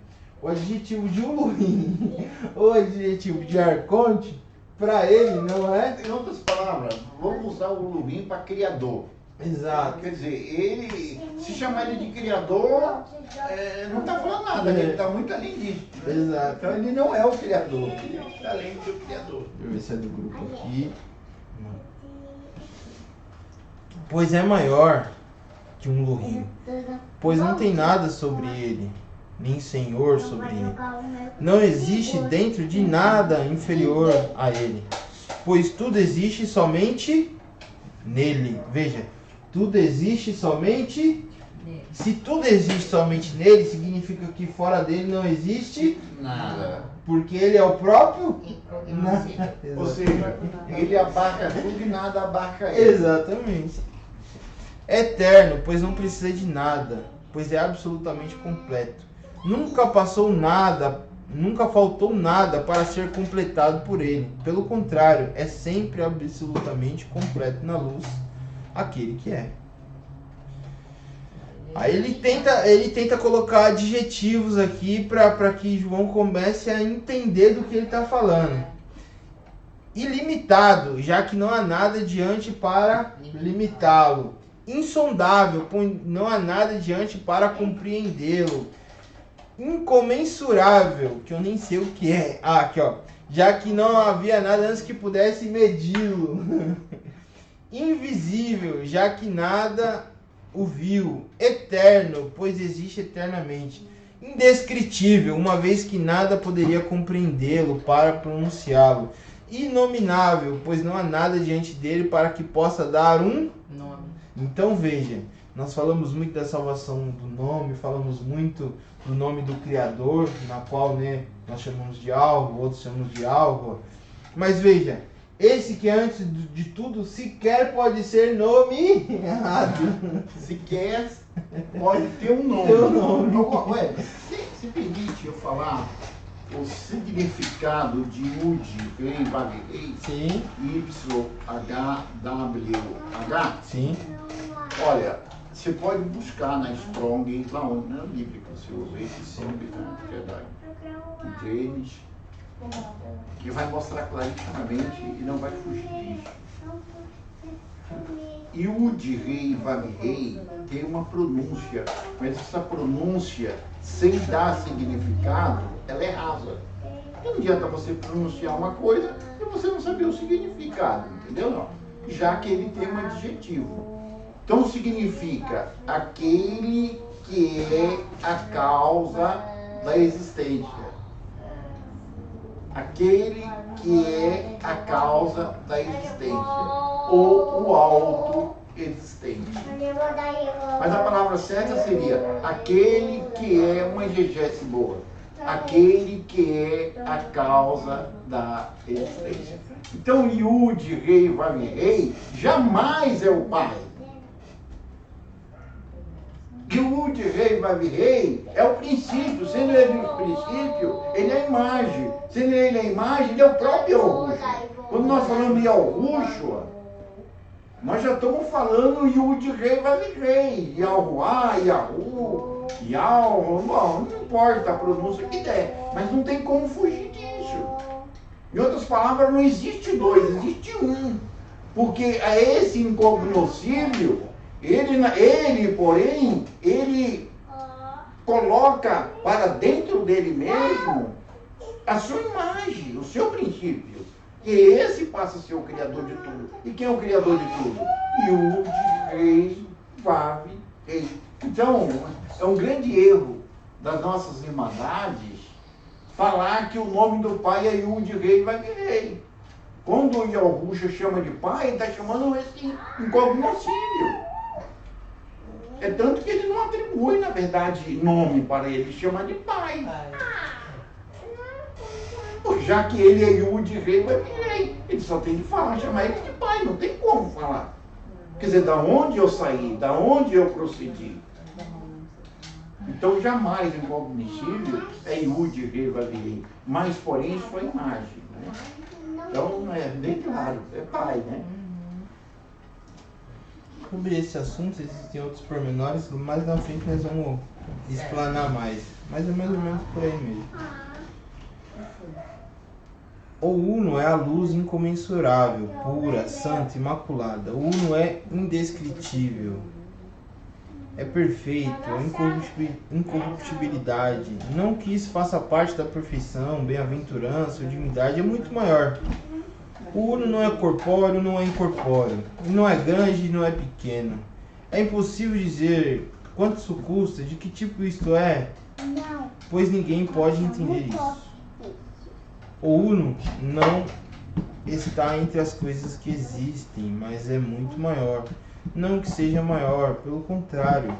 o adjetivo de Elohim ou adjetivo de arconte, para ele não é... Em outras palavras, vamos usar o Elohim para criador. Exato. Quer dizer, ele, se chamar ele de criador, não está falando nada, ele está muito além disso. Exato. Então ele não é o criador, ele está além do criador. Deixa eu ver se é do grupo aqui. Pois é maior que um Elohim, pois não tem nada sobre ele, nem senhor sobre ele. Não existe dentro de nada inferior a ele, pois tudo existe somente nele. Veja, tudo existe somente... Se tudo existe somente nele, significa que fora dele não existe Nada. porque ele é o próprio... Ou seja, ele abarca tudo e nada abarca ele. Exatamente. Eterno, pois não precisa de nada, pois é absolutamente completo. Nunca passou nada, nunca faltou nada para ser completado por ele. Pelo contrário, é sempre absolutamente completo na luz, aquele que é. Aí ele tenta colocar adjetivos aqui para que João comece a entender do que ele está falando. Ilimitado, já que não há nada diante para limitá-lo. Insondável, pois não há nada diante para compreendê-lo. Incomensurável, que eu nem sei o que é. Ah, aqui ó. Já que não havia nada antes que pudesse medi-lo. Invisível, já que nada o viu. Eterno, pois existe eternamente. Indescritível, uma vez que nada poderia compreendê-lo para pronunciá-lo. Inominável, pois não há nada diante dele para que possa dar um Nome. Então veja, nós falamos muito da salvação do nome, falamos muito do nome do Criador, na qual, né, nós chamamos de alvo, outros chamamos de alvo. Mas veja, Esse que antes de tudo sequer pode ser nomeado. Sequer pode ter um nome. Ter um nome. Ué, se permite eu falar o significado de Ud, Rei, Vav, Rei, Sim, YHWH? sim. Olha, você pode buscar na Strong, lá onde, na Bíblia, você usa esse Strong, né, que é da James, que vai mostrar claritamente e não vai fugir disso. E o de rei, Vav, Rei, tem uma pronúncia, mas essa pronúncia, sem dar significado, ela é rasa. Não adianta você pronunciar uma coisa e você não saber o significado, entendeu? Não. Já que ele tem um adjetivo. Então significa aquele que é a causa da existência. Aquele que é a causa da existência. Ou o auto-existente. Mas a palavra certa seria aquele que é uma exegese boa. Aquele que é a causa da existência. Então, Yud, Rei, Vav, Rei, jamais é o pai. Yud, Rei, Vav, Rei é o princípio. Sendo ele o princípio, ele é a imagem. Sendo ele a imagem, ele é o próprio Yahushua. Quando nós falamos de Yahushua, nós já estamos falando Yud, Rei, Vav, Rei. Yahuá, Yahu, Yahu, bom, não importa a pronúncia que der, mas não tem como fugir disso. Em outras palavras, não existe dois, existe um. Porque esse incognoscível, porém, ele coloca para dentro dele mesmo a sua imagem, o seu princípio. E esse passa a ser o Criador de tudo. E quem é o Criador de tudo? Yud, Rei, Vav, Rei. Então, é um grande erro das nossas irmandades falar que o nome do pai é Yud, Rei, Vav, Rei. Quando o Yahushua chama de pai, ele está chamando esse incognoscível. É tanto que ele não atribui, na verdade, nome para ele, chama de pai. Já que ele é Yud, Rei, Vav, Rei, ele só tem de falar, chamar ele de pai, não tem como falar. Quer dizer, da onde eu saí, da onde eu procedi. Então, jamais incognoscível é Yud, Rei, Vav, Rei, mas, porém, sua imagem. Né? Então, é bem claro, é pai, né? Sobre esse assunto existem outros pormenores, mais na frente nós vamos explanar mais. Mas é mais ou menos por aí mesmo. O Uno é a luz incomensurável, pura, santa, imaculada. O Uno é indescritível. É perfeito, incorruptibilidade. Não que isso faça parte da perfeição, bem-aventurança ou divindade, é muito maior. O Uno não é corpóreo, não é incorpóreo. Não é grande, não é pequeno. É impossível dizer quanto isso custa, de que tipo isto é, pois ninguém pode entender isso. O Uno não está entre as coisas que existem, mas é muito maior. Não que seja maior, pelo contrário,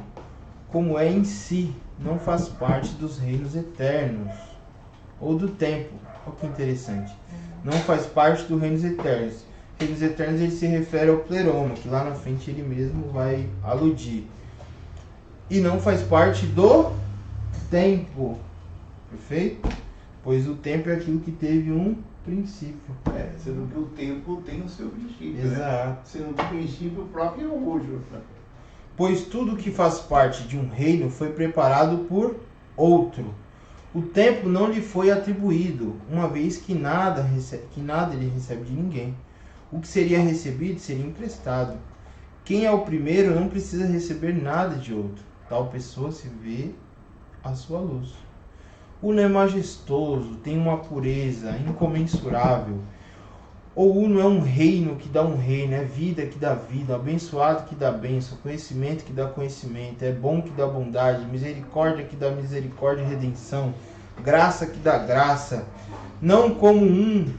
como é em si, não faz parte dos reinos eternos ou do tempo. Olha que interessante. Não faz parte dos reinos eternos. Reinos eternos ele se refere ao pleroma, que lá na frente ele mesmo vai aludir. E não faz parte do tempo. Perfeito? Pois o tempo é aquilo que teve um princípio. Sendo que o tempo tem o seu princípio. Exato. Né? Sendo que o princípio próprio é o Yahushua. Pois tudo que faz parte de um reino foi preparado por outro. O tempo não lhe foi atribuído, uma vez que nada ele recebe de ninguém. O que seria recebido seria emprestado. Quem é o primeiro não precisa receber nada de outro. Tal pessoa se vê à sua luz. O Uno é majestoso, tem uma pureza incomensurável. O Uno é um reino que dá um reino, é vida que dá vida, abençoado que dá bênção, conhecimento que dá conhecimento, é bom que dá bondade, misericórdia que dá misericórdia e redenção, graça que dá graça. Não como um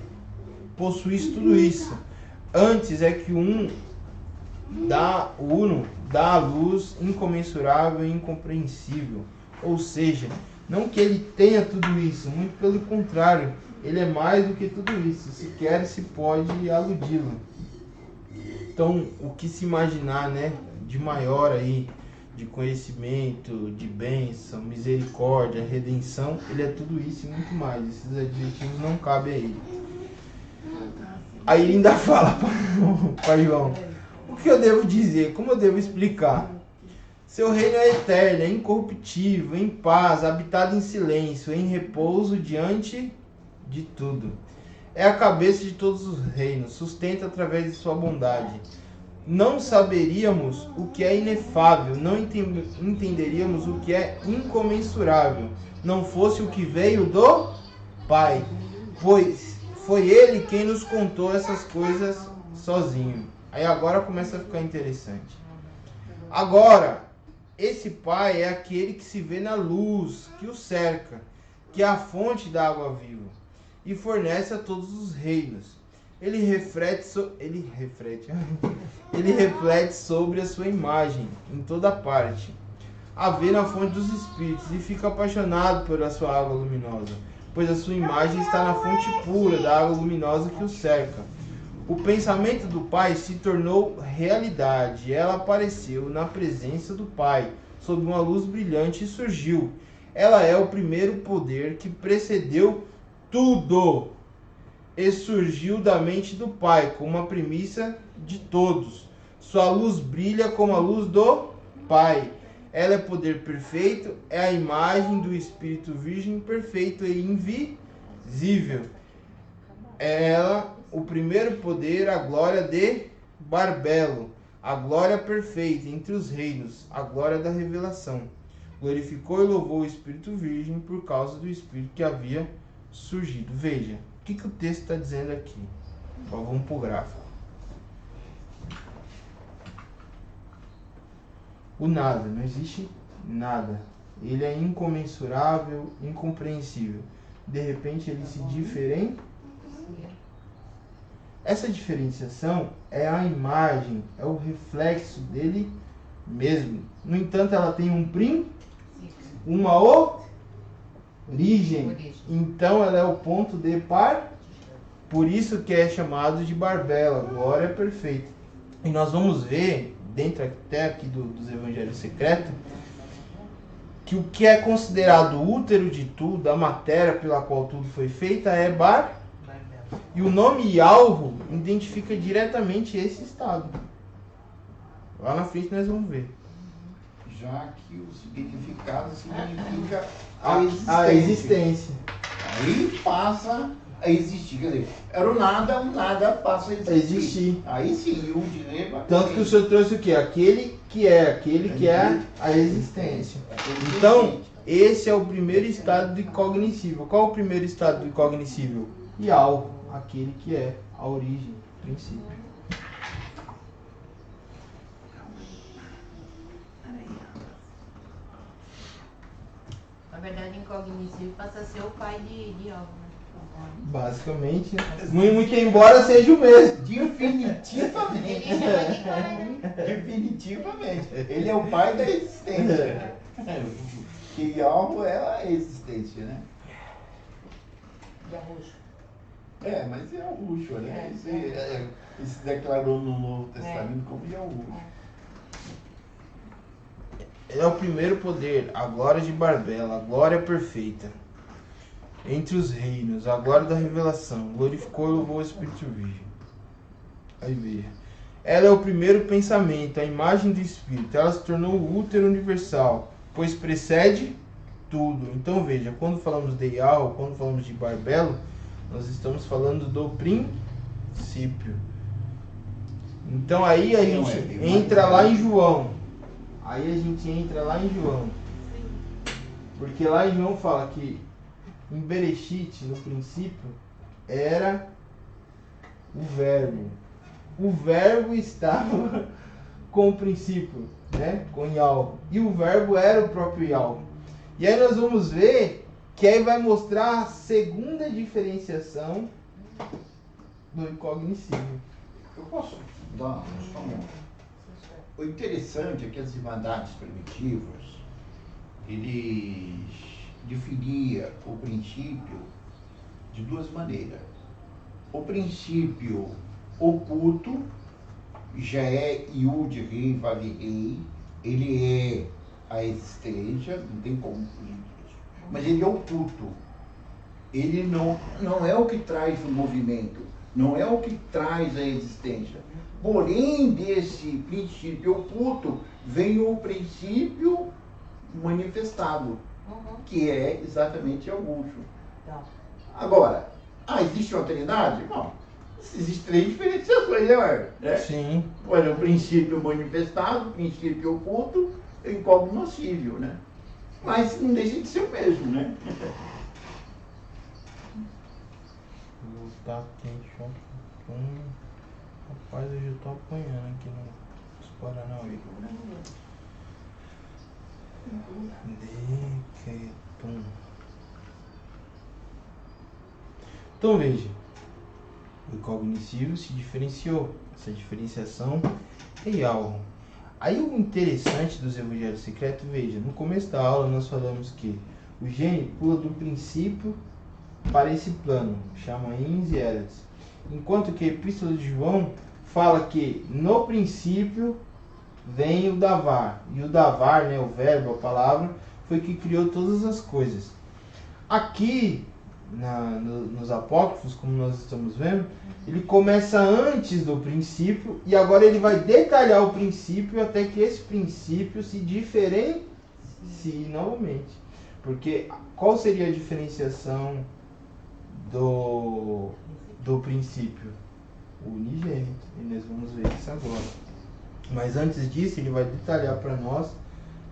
possuís tudo isso. Antes é que o Uno dá a luz incomensurável e incompreensível. Ou seja, não que ele tenha tudo isso, muito pelo contrário. ele é mais do que tudo isso, se quer se pode aludi-lo. Então, o que se imaginar, né, de maior aí, de conhecimento, de bênção, misericórdia, redenção, ele é tudo isso e muito mais. Esses adjetivos não cabem a ele. Aí ele ainda fala para João: o que eu devo dizer? Como eu devo explicar? Seu reino é eterno, é incorruptível, em paz, habitado em silêncio, em repouso diante de tudo. É a cabeça de todos os reinos, sustenta através de sua bondade. Não saberíamos o que é inefável, não entenderíamos o que é incomensurável, não fosse o que veio do Pai, pois foi Ele quem nos contou essas coisas sozinho. Aí agora começa a ficar interessante. Agora, esse Pai é aquele que se vê na luz, que o cerca, que é a fonte da água viva, e fornece a todos os reinos. Ele reflete sobre a sua imagem em toda parte, a ver na fonte dos espíritos, e fica apaixonado pela sua água luminosa, pois a sua imagem está na fonte pura da água luminosa que o cerca. O pensamento do Pai se tornou realidade, ela apareceu na presença do Pai, sob uma luz brilhante, e surgiu. Ela é o primeiro poder que precedeu tudo, e surgiu da mente do Pai, como a premissa de todos. Sua luz brilha como a luz do Pai. Ela é poder perfeito, é a imagem do Espírito Virgem perfeito e invisível. É ela o primeiro poder, a glória de Barbelo, a glória perfeita entre os reinos, a glória da revelação. Glorificou e louvou o Espírito Virgem por causa do Espírito que havia surgido. Veja, o que o texto está dizendo aqui? Então, vamos para o gráfico. O nada, não existe nada. Ele é incomensurável, incompreensível. De repente ele se diferencia. Essa diferenciação é a imagem, é o reflexo dele mesmo. No entanto, ela tem um uma origem. Então ela é o ponto de par. Por isso que é chamado de Barbela, glória perfeita. E nós vamos ver, dentro até aqui dos evangelhos secretos, que o que é considerado o útero de tudo, a matéria pela qual tudo foi feita, é Barbela. E o nome alvo identifica diretamente esse estado. Lá na frente nós vamos ver. Já que o significado significa A existência. Aí passa a existir. Quer dizer, era o nada passa a existir. Aí sim, o de leva. Tanto que o senhor trouxe o quê? Aquele que é a existência. Então, esse é o primeiro estado do cognoscível. Qual é o primeiro estado do cognoscível? Ial, aquele que é a origem, o princípio. Na verdade, incognoscível passa a ser o pai de algo, né? Basicamente, muito embora seja o mesmo. Definitivamente. Definitivamente. Ele é o pai da existência. Que algo é a existência, né? De arroxo. Mas é o Ruxo, né? Ele se declarou no Novo Testamento como Yahu. É o primeiro poder, a glória de Barbela, a glória perfeita. Entre os reinos, a glória da revelação. Glorificou e louvou o Espírito Virgem. Aí veja. Ela é o primeiro pensamento, a imagem do Espírito. Ela se tornou o útero universal, pois precede tudo. Então veja, quando falamos de Ial, quando falamos de Barbelo, nós estamos falando do princípio. Então aí a gente entra lá em João. Porque lá em João fala que em Bereshit, no princípio, era o verbo. O verbo estava com o princípio, né? Com Yal. E o verbo era o próprio Yal. E aí nós vamos ver que aí vai mostrar a segunda diferenciação do incognoscível. Eu posso dar só O interessante é que as divindades primitivas, eles definiam o princípio de duas maneiras. O princípio oculto já é Yud Rei Vav Rei, ele é a existência, não tem como fugir disso. Mas ele é oculto. Ele não é o que traz o movimento, não é o que traz a existência. Porém, desse princípio oculto vem o princípio manifestado, que é exatamente o Augusto. Agora, existe uma trindade? Bom, existem três diferenciações, né? Sim. Olha, o princípio manifestado, o princípio oculto e o incognoscível, né? Mas não deixa de ser o mesmo, né? Tá quente, ó. Rapaz, hoje eu tô apanhando aqui nos Paranauê. Decretum. Então veja, o cognoscível se diferenciou. Essa diferenciação é algo. Aí o interessante dos evangelhos secretos, veja, no começo da aula nós falamos que o gênio pula do princípio para esse plano, chama ins e eras. Enquanto que a Epístola de João fala que no princípio vem o Davar. E o Davar, né, o verbo, a palavra, foi que criou todas as coisas. Aqui, nos apócrifos, como nós estamos vendo, ele começa antes do princípio e agora ele vai detalhar o princípio até que esse princípio se diferencie novamente. Porque qual seria a diferenciação do princípio? O unigênito. E nós vamos ver isso agora. Mas antes disso, ele vai detalhar para nós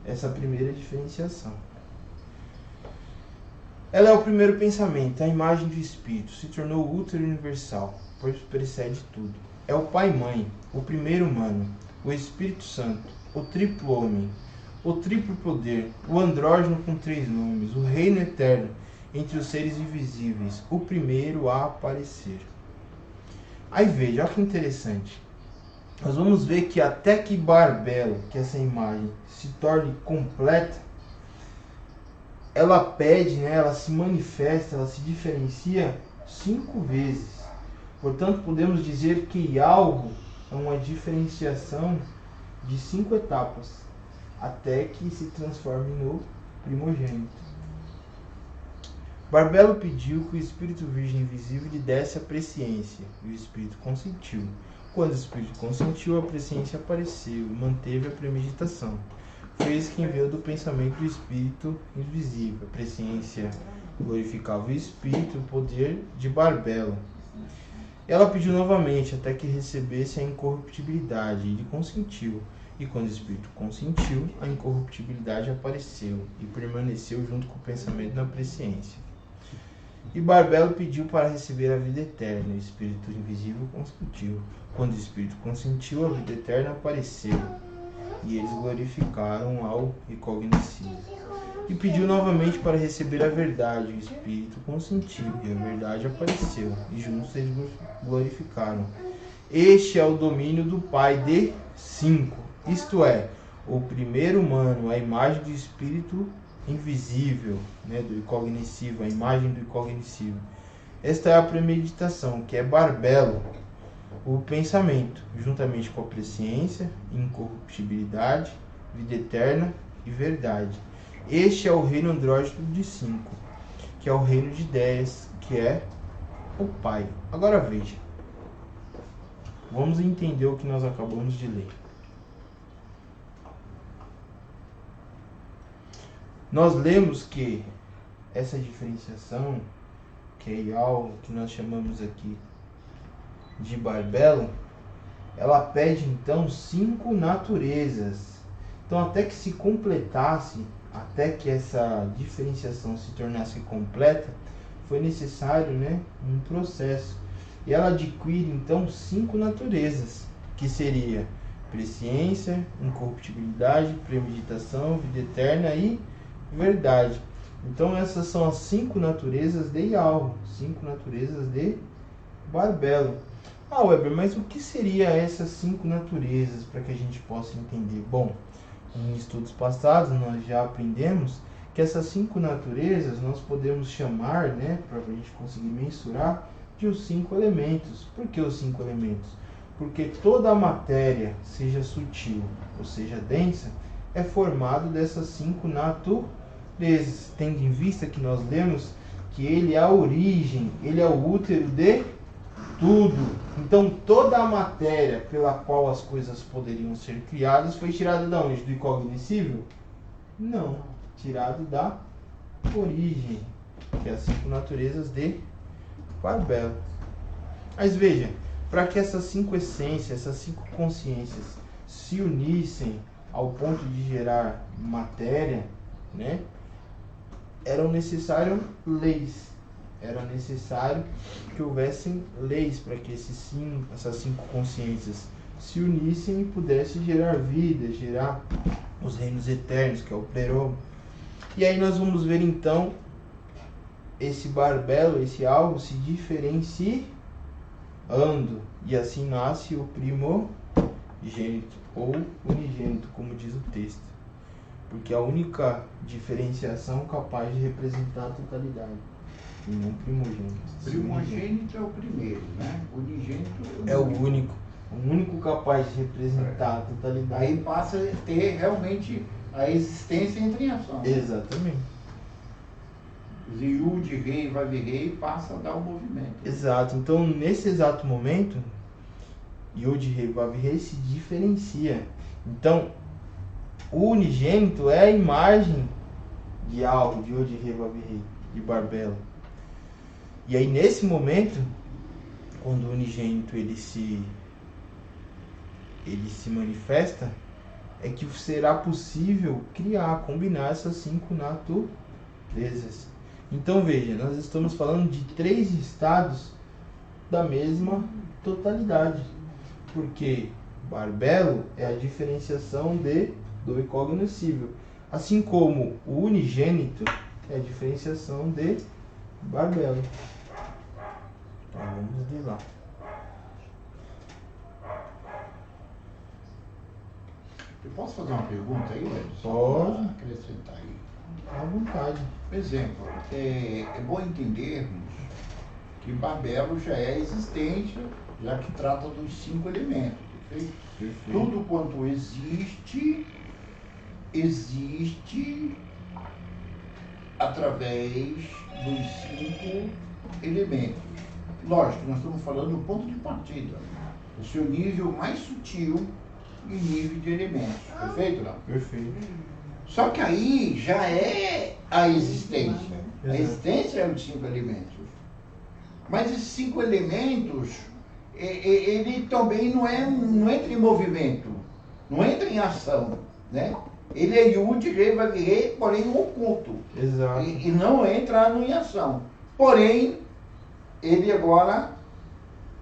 essa primeira diferenciação. Ela é o primeiro pensamento, a imagem do Espírito. Se tornou o útero universal, pois precede tudo. É o Pai e Mãe, o primeiro humano, o Espírito Santo, o triplo homem, o triplo poder, o andrógeno com 3 nomes, o reino eterno entre os seres invisíveis, o primeiro a aparecer. Aí veja, olha que interessante. Nós vamos ver que até que Barbelo, que essa imagem se torne completa, ela pede, né, ela se manifesta, ela se diferencia 5 vezes. Portanto, podemos dizer que algo é uma diferenciação de 5 etapas, até que se transforme no primogênito. Barbelo pediu que o Espírito Virgem Invisível lhe desse a presciência, e o Espírito consentiu. Quando o Espírito consentiu, a presciência apareceu e manteve a premeditação. Fez quem veio do pensamento do Espírito Invisível. A presciência glorificava o Espírito, o poder de Barbelo. Ela pediu novamente, até que recebesse a incorruptibilidade, e ele consentiu. E quando o Espírito consentiu, a incorruptibilidade apareceu e permaneceu junto com o pensamento na presciência. E Barbelo pediu para receber a vida eterna. O Espírito Invisível consentiu. Quando o Espírito consentiu, a vida eterna apareceu. E eles glorificaram ao incognoscível. E pediu novamente para receber a verdade. O Espírito consentiu. E a verdade apareceu. E juntos eles glorificaram. Este é o domínio do Pai de 5. Isto é, o primeiro humano, a imagem do Espírito invisível, né, do incognoscível, a imagem do incognoscível. Esta é a premeditação, que é Barbelo, o pensamento, juntamente com a presciência, incorruptibilidade, vida eterna e verdade. Este é o reino andrógeno de 5, que é o reino de ideias, que é o Pai. Agora veja, vamos entender o que nós acabamos de ler. Nós lemos que essa diferenciação, que é algo que nós chamamos aqui de Barbelo, ela pede então 5 naturezas. Então, até que se completasse, até que essa diferenciação se tornasse completa, foi necessário, né, um processo. E ela adquire então 5 naturezas, que seria presciência, incorruptibilidade, premeditação, vida eterna e verdade. Então essas são as 5 naturezas de Yalro, 5 naturezas de Barbelo. Weber, mas o que seria essas 5 naturezas para que a gente possa entender? Bom, em estudos passados nós já aprendemos que que essas 5 naturezas nós podemos chamar, né, para a gente conseguir mensurar, de os 5 elementos. Por que os 5 elementos? Porque toda a matéria, seja sutil ou seja densa, é formado dessas 5 naturezas, tendo em vista que nós lemos que ele é a origem, ele é o útero de tudo. Então toda a matéria pela qual as coisas poderiam ser criadas foi tirada de onde? Do incognoscível? Não, tirado da origem, que é as 5 naturezas de Barbelo. Mas veja, para que essas 5 essências, essas 5 consciências se unissem ao ponto de gerar matéria, né, eram necessárias leis. Era necessário que houvessem leis para que essas 5 consciências se unissem e pudessem gerar vida, gerar os reinos eternos, que é o pleroma. E aí nós vamos ver então esse Barbelo, esse algo se diferenciando, e assim nasce o primogênito ou unigênito, como diz o texto, porque é a única diferenciação capaz de representar a totalidade, e não primogênito. Primogênito é o primeiro, né? Unigênito É o único capaz de representar a totalidade. Aí passa a ter realmente a existência entre em ação. Exatamente. Yud, rei, vai vir rei, passa a dar o movimento. Exato. Então, nesse exato momento, Yud, rei, Vav, rei se diferencia. Então, o unigênito é a imagem de algo, de Yud, rei, Vav, rei, de Barbelo. E aí, nesse momento, quando o unigênito ele se manifesta, é que será possível criar, combinar essas 5 naturezas. Então veja, nós estamos falando de 3 estados da mesma totalidade, porque Barbelo é a diferenciação do incognoscível, assim como o unigênito é a diferenciação de Barbelo. Então vamos ver lá. Eu posso fazer uma pergunta aí, Edson? Pode. Para acrescentar aí. À vontade. Por exemplo, é bom entendermos que Barbelo já é existente, já que trata dos 5 elementos, perfeito? Tudo quanto existe através dos 5 elementos. Lógico, nós estamos falando do ponto de partida, o seu nível mais sutil e nível de elementos, perfeito, não? Perfeito. Só que aí já é a existência. A existência é os 5 elementos. Mas esses 5 elementos, ele também não entra em movimento, não entra em ação, né? Ele é Yud, Rei, Vav, Rei, porém oculto. Exato. E não entra em ação. Porém, ele agora,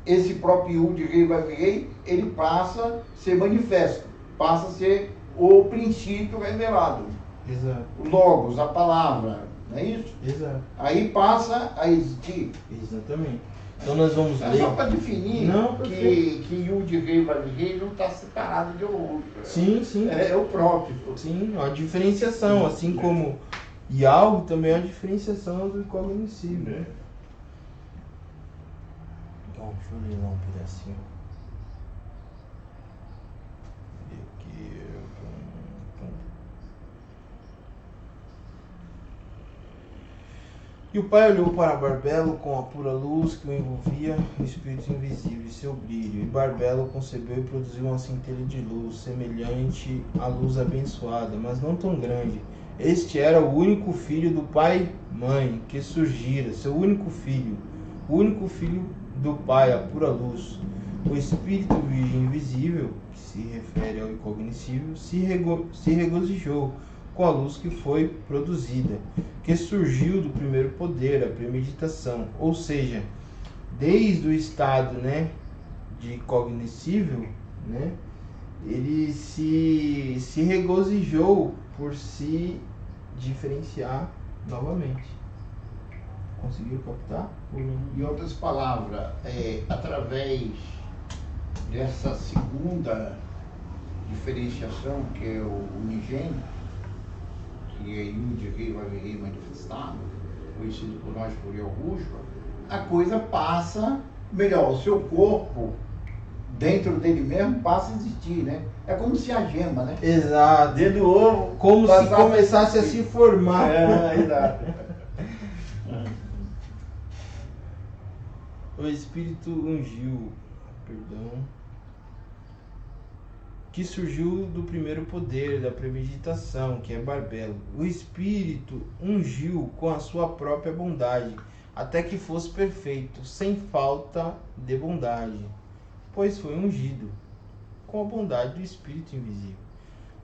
esse próprio Yud, Rei, Vav, Rei, ele passa a ser manifesto, passa a ser o princípio revelado. Exato. O Logos, a palavra, não é isso? Exato. Aí passa a existir. Exatamente. Então nós vamos É ler. só para definir Não, que Yud, Rei, Vav, Rei não está separado de outro. Sim, sim. É o próprio. Sim, a diferenciação, assim como Yalgo também é a diferenciação do incognoscível. Então, deixa eu ler lá um pedacinho. Aqui. E o pai olhou para Barbelo com a pura luz que o envolvia no espírito invisível e seu brilho. E Barbelo concebeu e produziu uma centelha de luz, semelhante à luz abençoada, mas não tão grande. Este era o único filho do pai-mãe que surgira, seu único filho, o único filho do pai, a pura luz. O espírito virgem invisível, que se refere ao incognoscível, se regozijou com a luz que foi produzida, que surgiu do primeiro poder, a premeditação, ou seja, desde o estado, né, de cognoscível, né, ele se regozijou por se diferenciar novamente. Conseguiram captar? Em outras palavras, através dessa segunda diferenciação, que é o unigênito, que que é Yud, Rei, Vav, Rei manifestado, conhecido por nós por Yahushua, a coisa passa, melhor, o seu corpo, dentro dele mesmo, passa a existir, né? É como se a gema, né? Exato. Dentro do ovo. Como se passasse começasse a se formar. exato. O Espírito ungiu, que surgiu do primeiro poder, da premeditação, que é Barbelo. O Espírito ungiu com a sua própria bondade, até que fosse perfeito, sem falta de bondade, pois foi ungido com a bondade do Espírito invisível.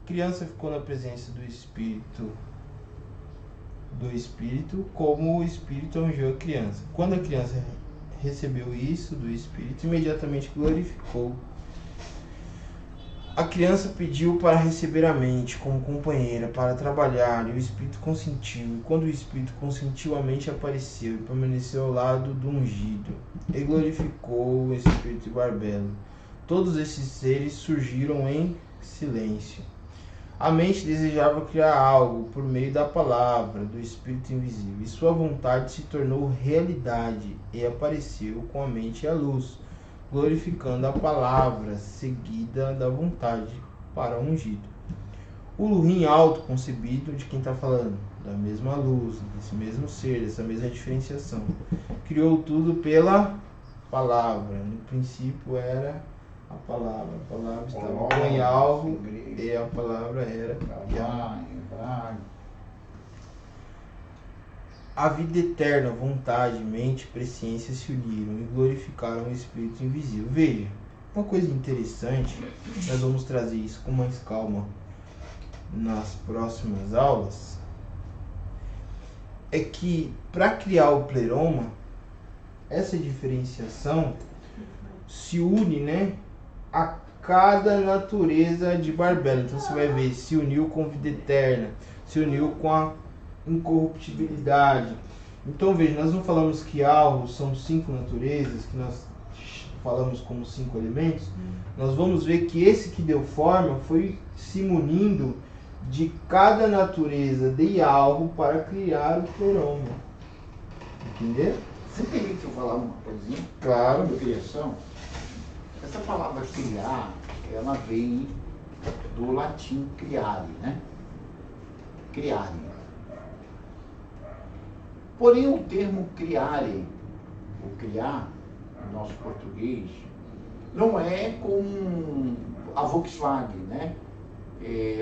A criança ficou na presença do Espírito, como o Espírito ungiu a criança. Quando a criança recebeu isso do Espírito, imediatamente glorificou. A criança pediu para receber a mente como companheira para trabalhar, e o Espírito consentiu. E quando o Espírito consentiu, a mente apareceu e permaneceu ao lado do ungido, e glorificou o Espírito de Barbelo. Todos esses seres surgiram em silêncio. A mente desejava criar algo por meio da palavra do Espírito invisível, e sua vontade se tornou realidade e apareceu com a mente e a luz, glorificando a palavra seguida da vontade para o ungido. O Lurim autoconcebido, de quem está falando, da mesma luz, desse mesmo ser, dessa mesma diferenciação, criou tudo pela palavra. No princípio era a palavra estava em algo e a palavra era a vida eterna, vontade, mente, presciência se uniram e glorificaram o Espírito invisível. Veja, uma coisa interessante, nós vamos trazer isso com mais calma nas próximas aulas, é que para criar o pleroma, essa diferenciação se une, né, a cada natureza de Barbelo. Então você vai ver, se uniu com vida eterna, se uniu com a incorruptibilidade. Então veja, nós não falamos que alvos são 5 naturezas, que nós falamos como 5 elementos. Nós vamos ver que esse que deu forma foi se munindo de cada natureza de alvo para criar o pleroma. Entendeu? Você permite eu falar uma coisinha? Claro. Sobre criação? Essa palavra criar, ela vem do latim criare, né? Criare. Porém, o termo criare, o criar, no nosso português, não é como a Volkswagen, né?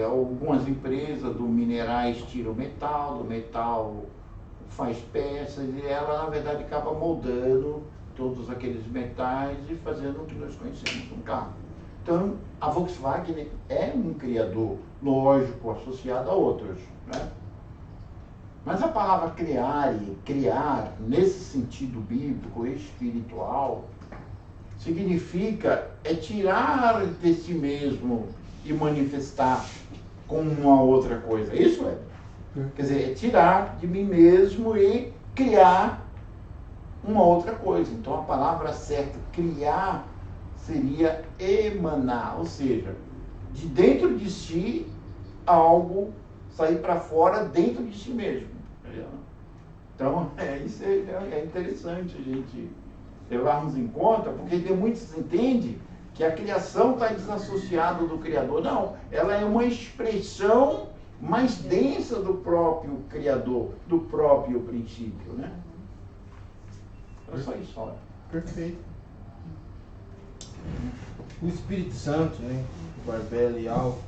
Algumas empresas do minerais tiram metal, do metal faz peças, e ela, na verdade, acaba moldando todos aqueles metais e fazendo o que nós conhecemos um carro. Então, a Volkswagen é um criador, lógico, associado a outros, né? Mas a palavra criar, nesse sentido bíblico, espiritual, significa tirar de si mesmo e manifestar como uma outra coisa. Isso é. Quer dizer, é tirar de mim mesmo e criar uma outra coisa. Então a palavra certa, criar, seria emanar, ou seja, de dentro de si algo sair para fora dentro de si mesmo. Então isso é interessante a gente levarmos em conta, porque tem muitos que entendem que a criação está desassociada do Criador. Não, ela é uma expressão mais densa do próprio Criador, do próprio princípio, né? É só isso, olha. Perfeito. O Espírito Santo, né, Barbelo e Alvo,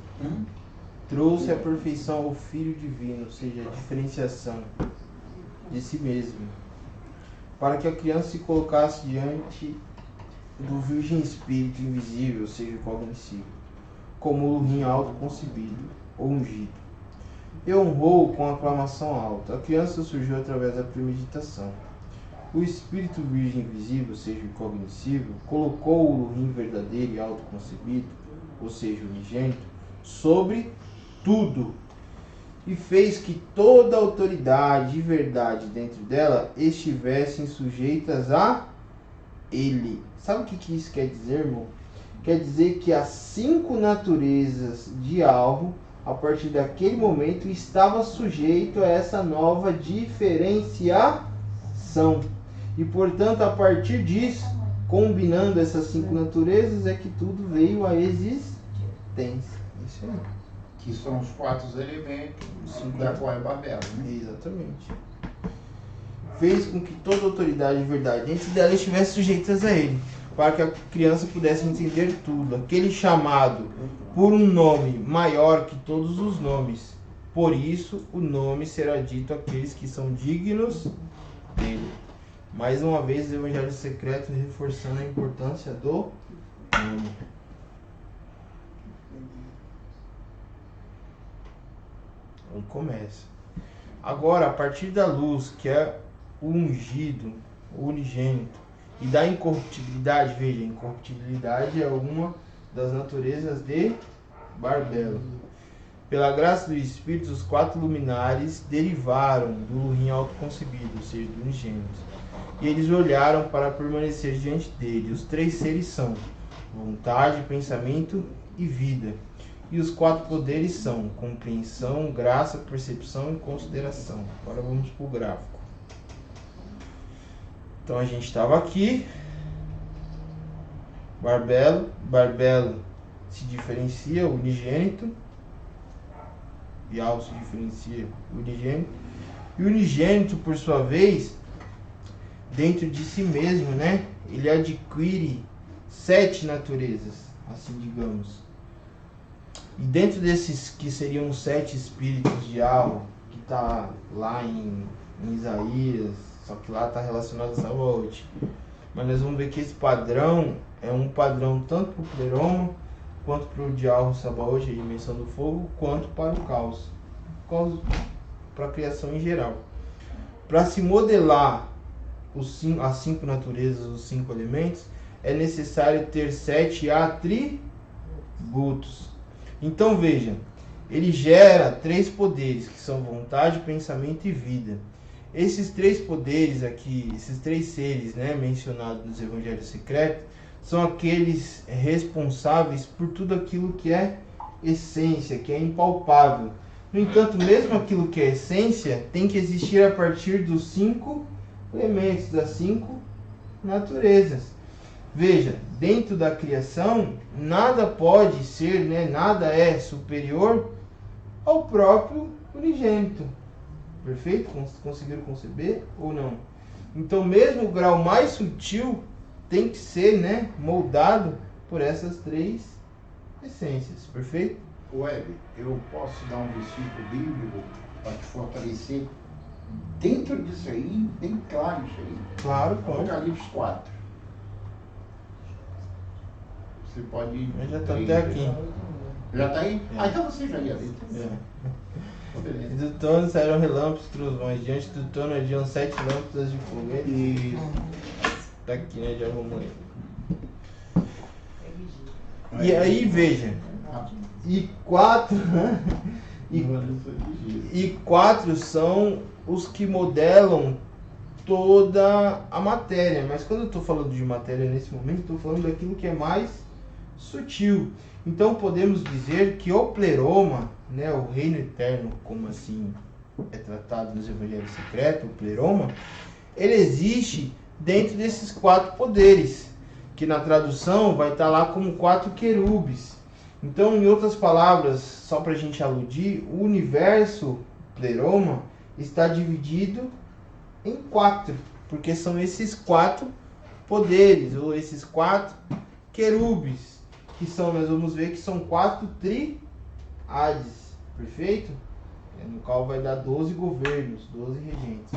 trouxe a perfeição ao Filho Divino, ou seja, a diferenciação de si mesmo, para que a criança se colocasse diante do Virgem Espírito invisível, ou seja, cognoscível, como o Lurim autoconcebido ou ungido, e honrou com aclamação alta. A criança surgiu através da premeditação. O Espírito Virgem invisível, ou seja, incognoscível, colocou o Lurim verdadeiro e autoconcebido, ou seja, unigênito, sobre tudo, e fez que toda autoridade e verdade dentro dela estivessem sujeitas a ele. Sabe o que isso quer dizer, irmão? Quer dizer que as 5 naturezas de algo a partir daquele momento, estava sujeito a essa nova diferenciação. E, portanto, a partir disso, combinando essas 5 naturezas, é que tudo veio à existência. Isso aí. Que são os 4 elementos da qual é Babel, né? Exatamente. Fez com que toda autoridade e verdade antes dela estivesse sujeitas a ele, para que a criança pudesse entender tudo. Aquele chamado por um nome maior que todos os nomes. Por isso, o nome será dito àqueles que são dignos dele. Mais uma vez, o Evangelho Secreto reforçando a importância do nome. Aí começa. Agora, a partir da luz, que é o ungido, o unigênito, e da incorruptibilidade, veja, a incorruptibilidade é uma das naturezas de Barbelo. Pela graça do Espírito, os 4 luminares derivaram do Lurim autoconcebido, ou seja, do unigênito. E eles olharam para permanecer diante dele. Os 3 seres são vontade, pensamento e vida. E os 4 poderes são compreensão, graça, percepção e consideração. Agora vamos para o gráfico. Então a gente estava aqui. Barbelo se diferencia, o unigênito. Bial se diferencia, o unigênito. E o unigênito, por sua vez, dentro de si mesmo, né? Ele adquire 7 naturezas, assim digamos. E dentro desses que seriam 7 espíritos de algo, que está lá em Isaías, só que lá está relacionado a Sabaoth. Mas nós vamos ver que esse padrão é um padrão tanto para o pleroma, quanto para o dialro Sabaoth, a dimensão do fogo, quanto para o caos, para a criação em geral. Para se modelar as 5 naturezas, os 5 elementos, é necessário ter 7 atributos. Então veja, ele gera 3 poderes, que são vontade, pensamento e vida. Esses 3 poderes aqui, esses 3 seres, né, mencionados nos Evangelhos Secretos, são aqueles responsáveis por tudo aquilo que é essência, que é impalpável. No entanto, mesmo aquilo que é essência, tem que existir a partir dos 5 elementos, das 5 naturezas. Veja, dentro da criação, nada pode ser, né, nada é superior ao próprio unigênito. Perfeito? Conseguiram conceber ou não? Então, mesmo o grau mais sutil tem que ser, né, moldado por essas 3 essências. Perfeito? Web, eu posso dar um versículo bíblico para te fortalecer dentro disso aí, bem claro isso aí. Claro, pode. Apocalipse 4. Você pode ir. Eu já estou até aqui. Já está aí? É. Ah, então você já ia ler. É. Beleza. E do trono saíram relâmpagos, trovões. Diante do trono ardiam 7 lâmpadas de fogo. E Tá aqui, né? Já arrumou ele. E aí, veja. E 4. E 4 são os que modelam toda a matéria. Mas quando eu estou falando de matéria nesse momento, estou falando daquilo que é mais sutil. Então podemos dizer que o pleroma, né, o reino eterno, como assim é tratado nos Evangelhos Secretos, o pleroma, ele existe dentro desses 4 poderes, que na tradução vai estar lá como 4 querubes. Então, em outras palavras, só para a gente aludir, o universo pleroma está dividido em 4, porque são esses 4 poderes, ou esses 4 querubes, que são, nós vamos ver que são 4 triades, perfeito? No qual vai dar 12 governos, 12 regentes.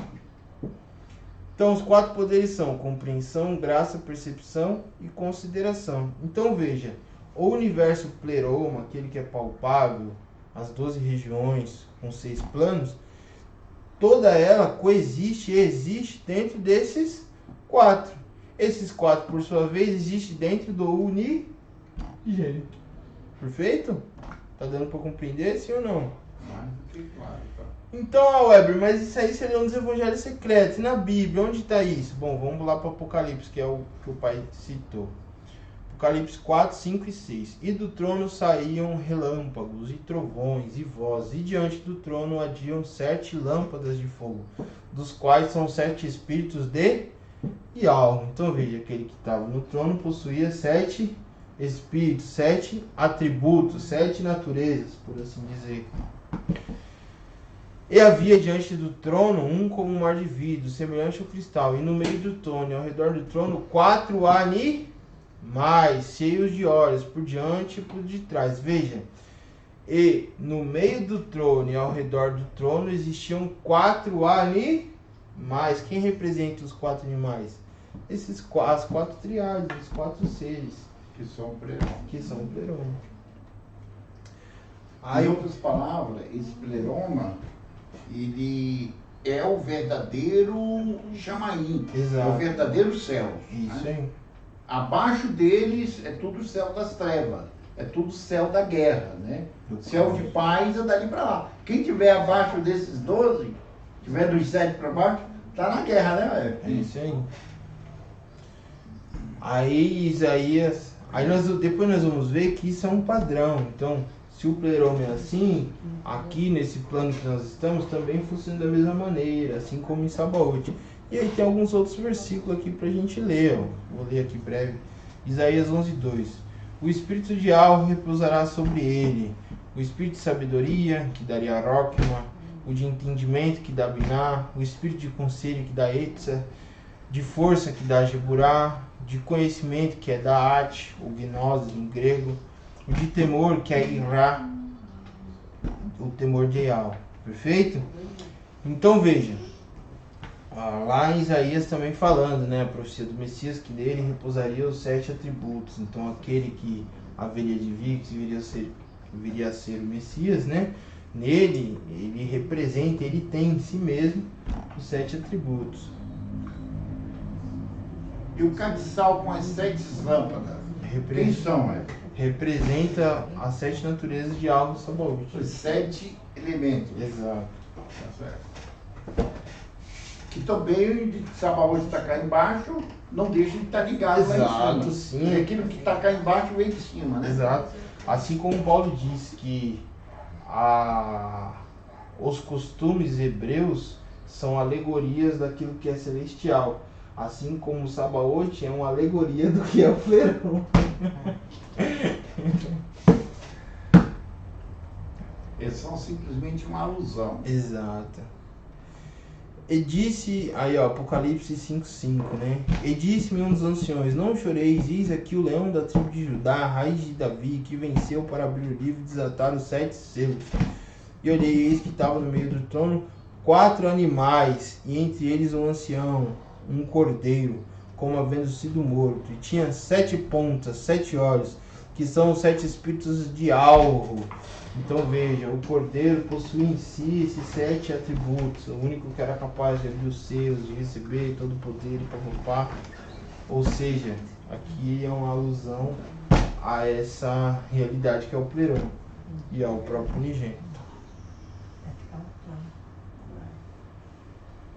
Então, os 4 poderes são compreensão, graça, percepção e consideração. Então, veja, o universo pleroma, aquele que é palpável, as 12 regiões com 6 planos, toda ela coexiste e existe dentro desses 4. Esses 4, por sua vez, existem dentro do unigênito. Perfeito? Tá dando para compreender, sim ou não? Então, Weber, mas isso aí seria nos Evangelhos Secretos. E na Bíblia, onde está isso? Bom, vamos lá para o Apocalipse, que é o que o pai citou. Apocalipse 4, 5 e 6. E do trono saíam relâmpagos e trovões e vozes, e diante do trono ardiam 7 lâmpadas de fogo, dos quais são 7 espíritos de Ial. Então veja, aquele que estava no trono possuía 7 espíritos, 7 atributos, 7 naturezas, por assim dizer. E havia diante do trono um como um mar de vidro, semelhante ao cristal, e no meio do trono e ao redor do trono 4 animais, cheios de olhos, por diante e por detrás. Veja, e no meio do trono e ao redor do trono existiam 4 animais. Quem representa os 4 animais? As 4 triades, os 4 seres. Que são pleroma. Que são o pleroma. Em outras palavras, esse pleroma, ele é o verdadeiro chamaim. Exato. É o verdadeiro céu. Isso né? aí. Abaixo deles é tudo o céu das trevas. É tudo o céu da guerra, né? Céu de paz é dali para lá. Quem tiver abaixo desses 12, tiver dos 7 para baixo, tá na guerra, né, velho? É isso aí. Aí Isaías, depois nós vamos ver que isso é um padrão. Então, se o pleroma é assim, aqui nesse plano que nós estamos também funciona da mesma maneira, assim como em Sabaoth. E aí tem alguns outros versículos aqui pra gente ler, ó. Vou ler aqui breve. Isaías 11:2. O espírito de Al repousará sobre ele, o espírito de sabedoria, que daria Roquema, o de entendimento, que dá Biná, o espírito de conselho, que dá Etza, de força, que dá Geburá, de conhecimento, que é da arte, ou gnose em grego, o de temor, que é Irá, o temor de Eal. Perfeito? Então veja, lá em Isaías também falando, né, a profecia do Messias, que nele repousaria os 7 atributos. Então aquele que haveria de vir, que viria a ser o Messias, né, nele ele representa, ele tem em si mesmo os 7 atributos. E o catiçal com as 7 lâmpadas. Quem são, Representa as 7 naturezas de algo Sabaoth. Os 7 elementos. Exato. Tá certo. Que também de Sabaoth está cá embaixo, não deixa de estar ligado lá em cima. Sim. E aquilo que está cá embaixo vem de cima, né? Exato. Assim como Paulo diz que os costumes hebreus são alegorias daquilo que é celestial. Assim como o Sabaoth é uma alegoria do que é o pleroma. Eles são simplesmente uma alusão. Exato. E disse, aí ó, Apocalipse 5:5, né? E disse-me um dos anciões: não choreis, eis aqui o leão da tribo de Judá, a raiz de Davi, que venceu para abrir o livro e desatar os 7 selos. E olhei, eis que estava no meio do trono 4 animais, e entre eles um ancião, um cordeiro, como havendo sido morto, e tinha 7 pontas, 7 olhos, que são os 7 espíritos de alvo. Então veja, o cordeiro possui em si esses 7 atributos, o único que era capaz de abrir os selos, de receber todo o poder e papapá. Ou seja, aqui é uma alusão a essa realidade que é o pleroma e ao próprio unigênito.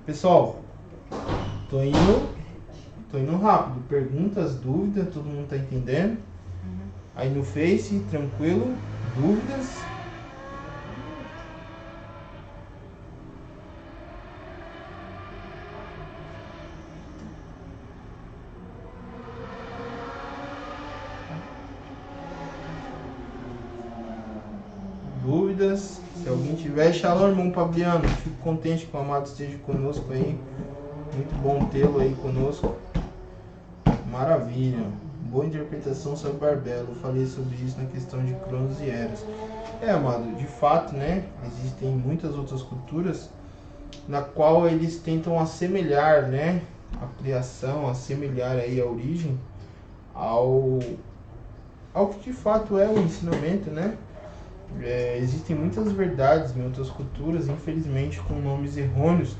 Pessoal, tô indo rápido. Perguntas, dúvidas, todo mundo tá entendendo? Aí no Face, tranquilo? Dúvidas? Dúvidas? Se alguém tiver, shalom, irmão Fabiano. Fico contente que o amado esteja conosco aí. Muito bom tê-lo aí conosco. Maravilha. Boa interpretação sobre Barbelo. Eu falei sobre isso na questão de Cronos e Eros. Amado, de fato, né? Existem muitas outras culturas na qual eles tentam assemelhar, né? A criação, assemelhar aí a origem ao que de fato é o ensinamento, né? Existem muitas verdades em outras culturas, infelizmente com nomes errôneos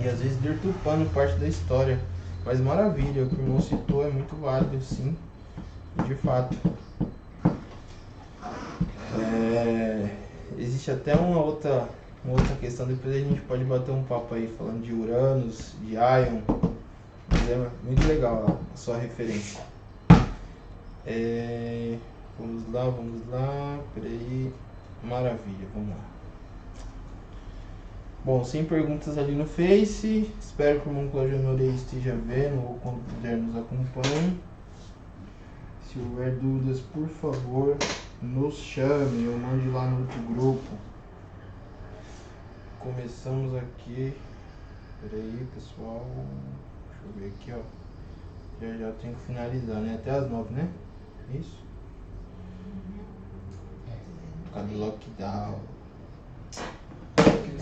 e às vezes deturpando parte da história. Mas maravilha, o que o irmão citou é muito válido, sim, de fato. Existe até uma outra questão, depois a gente pode bater um papo aí falando de Uranus, de Ion, mas é muito legal a sua referência. Vamos lá. Peraí. Maravilha, vamos lá. Bom, sem perguntas ali no Face. Espero que o irmão Cláudio Noreia esteja vendo ou quando puder nos acompanhe. Se houver dúvidas, por favor, nos chame ou mande lá no outro grupo. Começamos aqui. Peraí, pessoal. Deixa eu ver aqui, ó. Já tenho que finalizar, né? Até as 9, né? Isso? Por causa do lockdown.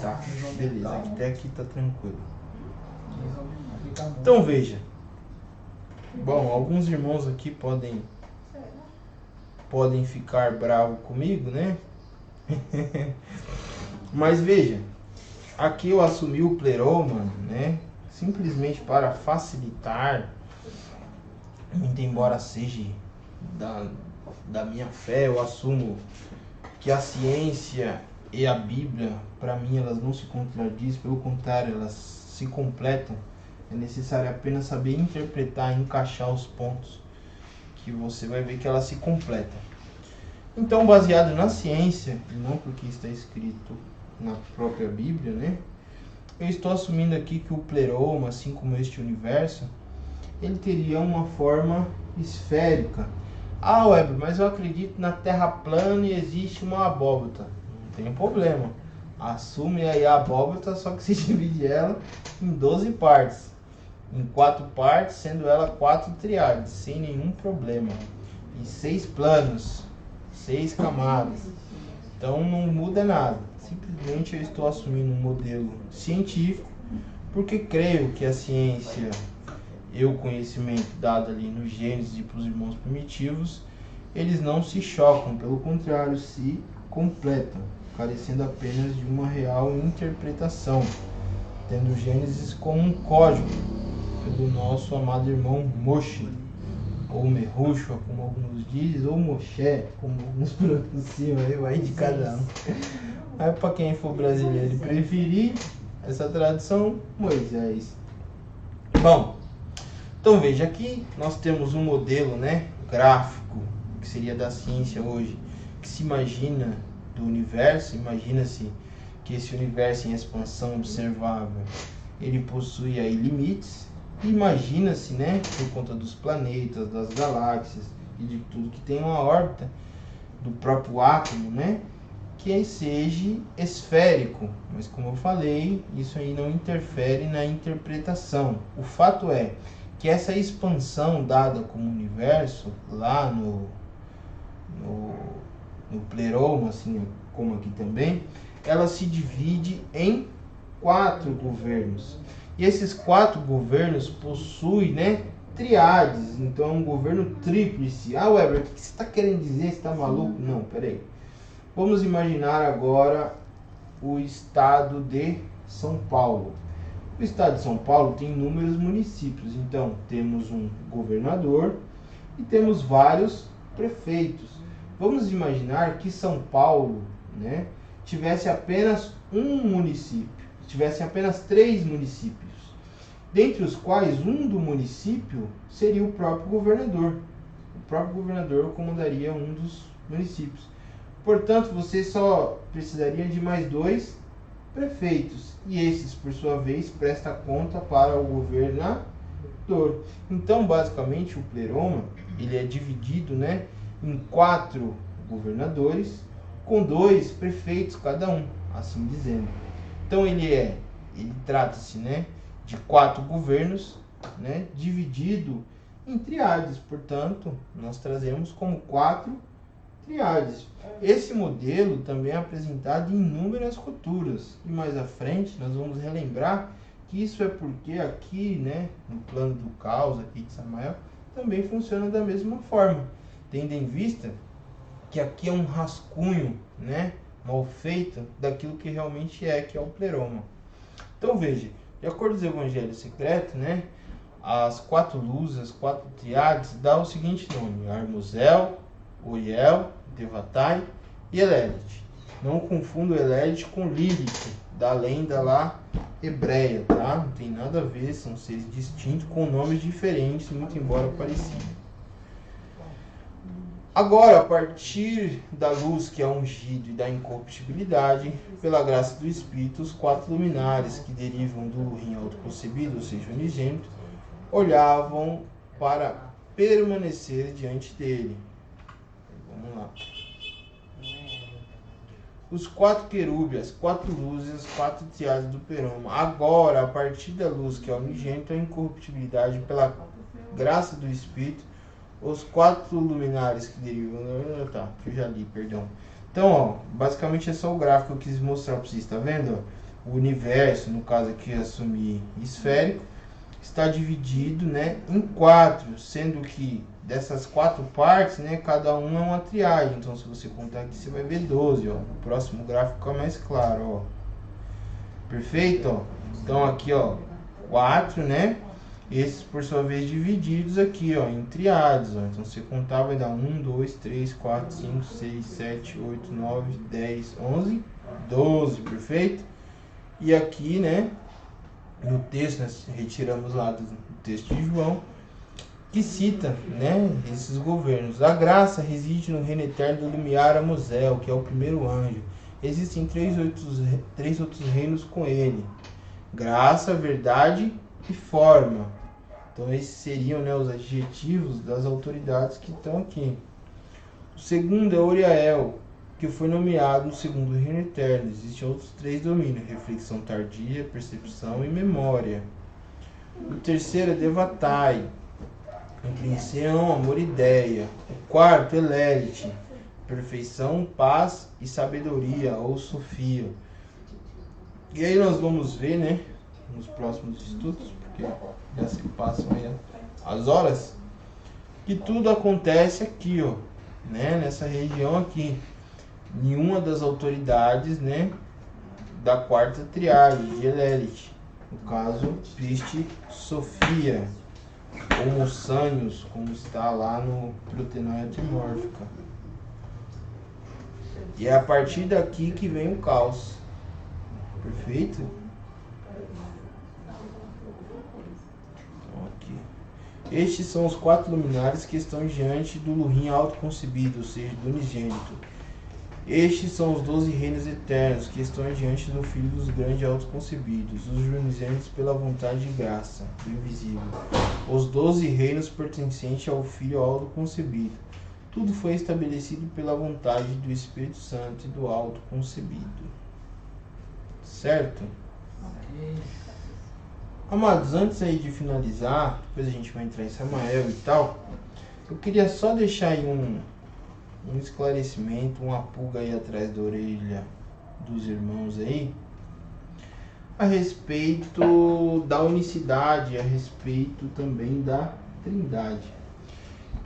Tá, beleza. Até aqui tá tranquilo. Então veja. Bom, alguns irmãos aqui podem ficar bravos comigo, né? Mas veja, aqui eu assumi o pleroma, né? Simplesmente para facilitar, muito embora seja da minha fé, eu assumo que a ciência e a Bíblia, para mim, elas não se contradizem, pelo contrário, elas se completam. É necessário apenas saber interpretar e encaixar os pontos, que você vai ver que elas se completam. Então, baseado na ciência, e não porque está escrito na própria Bíblia, né? Eu estou assumindo aqui que o pleroma, assim como este universo, ele teria uma forma esférica. Ah, Weber, mas eu acredito na Terra plana e existe uma abóbora. Não tem problema. Assume aí a abóbora, só que se divide ela em 12 partes. Em 4 partes, sendo ela 4 triades, sem nenhum problema. E 6 planos, 6 camadas. Então não muda nada. Simplesmente eu estou assumindo um modelo científico, porque creio que a ciência e o conhecimento dado ali no Gênesis e para os irmãos primitivos, eles não se chocam, pelo contrário, se completam, carecendo apenas de uma real interpretação, tendo o Gênesis como um código do nosso amado irmão Moshe, ou Mehushua, como alguns dizem, ou Moshe, como alguns pronunciam, aí vai de cada um. Aí para quem for brasileiro e preferir essa tradução, Moisés. Bom, então veja, aqui nós temos um modelo, né, gráfico, que seria da ciência hoje, que se imagina do universo. Imagina-se que esse universo em expansão observável, ele possui aí limites. Imagina-se, né, por conta dos planetas, das galáxias e de tudo que tem uma órbita, do próprio átomo, né, que seja esférico. Mas como eu falei, isso aí não interfere na interpretação. O fato é que essa expansão dada como universo, lá no pleroma, assim como aqui também, ela se divide em 4 governos. E esses 4 governos possuem, né, triades. Então é um governo tríplice. Ah, Weber, o que você está querendo dizer? Você está maluco? Não, peraí. Vamos imaginar agora o estado de São Paulo. O estado de São Paulo tem inúmeros municípios. Então temos um governador e temos vários prefeitos. Vamos imaginar que São Paulo, né, tivesse apenas um município, tivesse apenas 3 municípios, dentre os quais um do município seria o próprio governador. O próprio governador comandaria um dos municípios. Portanto, você só precisaria de mais 2 prefeitos, e esses, por sua vez, prestam conta para o governador. Então, basicamente, o pleroma, ele é dividido, né, em 4 governadores, com 2 prefeitos cada um, assim dizendo. Então, ele trata-se, né, de 4 governos, né, dividido em triades. Portanto, nós trazemos como 4 triades. Esse modelo também é apresentado em inúmeras culturas. E mais à frente nós vamos relembrar que isso é porque aqui, né, no plano do caos aqui de Samael, também funciona da mesma forma, tendo em vista que aqui é um rascunho, né, mal feito daquilo que realmente é, que é o pleroma. Então veja, de acordo com os evangelhos secretos, né, as 4 luzes, as 4 triades, dá o seguinte nome: Armuzel, Uriel, Devatai e Elelit. Não confunda o Elelit com Lilith, da lenda lá hebreia, tá? Não tem nada a ver, são seres distintos com nomes diferentes, muito embora parecidos. Agora, a partir da luz que é ungido e da incorruptibilidade, pela graça do Espírito, os 4 luminares que derivam do Lurim autoconcebido, ou seja, unigênito, olhavam para permanecer diante dele. Vamos lá. Os 4 querubins, as 4 luzes, as 4 triades do peroma. Agora, a partir da luz que é unigênito, a incorruptibilidade, pela graça do Espírito, os 4 luminares que derivam... Tá, que eu já li, perdão. Então, ó, basicamente é só o gráfico que eu quis mostrar para vocês, tá vendo? O universo, no caso aqui eu assumi esférico, está dividido, né, em 4, sendo que dessas 4 partes, né, cada uma é uma triade. Então, se você contar aqui, você vai ver 12, ó. O próximo gráfico fica mais claro, ó. Perfeito, ó. Então, aqui, ó, 4, né? Esses, por sua vez, divididos aqui, ó, em triades, ó. Então, se você contar, vai dar 1, 2, 3, 4, 5, 6, 7, 8, 9, 10, 11, 12, perfeito? E aqui, né, no texto, nós retiramos lá do texto de João, que cita, né, esses governos. A graça reside no reino eterno do Lumiar Amuzel, que é o primeiro anjo. Existem 3 outros reinos com ele: graça, verdade e forma. Então esses seriam, né, os adjetivos das autoridades que estão aqui. O segundo é Uriel, que foi nomeado no segundo reino eterno. Existem outros 3 domínios: reflexão tardia, percepção e memória. O terceiro é Devatai, inclinação, amor e ideia. O quarto é Lelite, perfeição, paz e sabedoria, ou Sofia. E aí nós vamos ver, né, nos próximos estudos, porque já se passam aí as horas, que tudo acontece aqui, ó, né, nessa região aqui, em uma das autoridades, né, da quarta triade de Lelite, no caso Piste Sofia, ou Sânios, como está lá no Protenoia Trimórfica. E é a partir daqui que vem o caos. Perfeito? Então, aqui. Estes são os 4 luminares que estão diante do Lurim autoconcebido, ou seja, do unigênito. Estes são os 12 reinos eternos que estão diante do Filho dos grandes autoconcebidos, os unigênitos pela vontade de graça, do invisível. Os 12 reinos pertencentes ao Filho autoconcebido. Tudo foi estabelecido pela vontade do Espírito Santo e do autoconcebido. Certo? Amados, antes aí de finalizar, depois a gente vai entrar em Samael e tal, eu queria só deixar aí um esclarecimento, uma pulga aí atrás da orelha dos irmãos aí, a respeito da unicidade, a respeito também da trindade.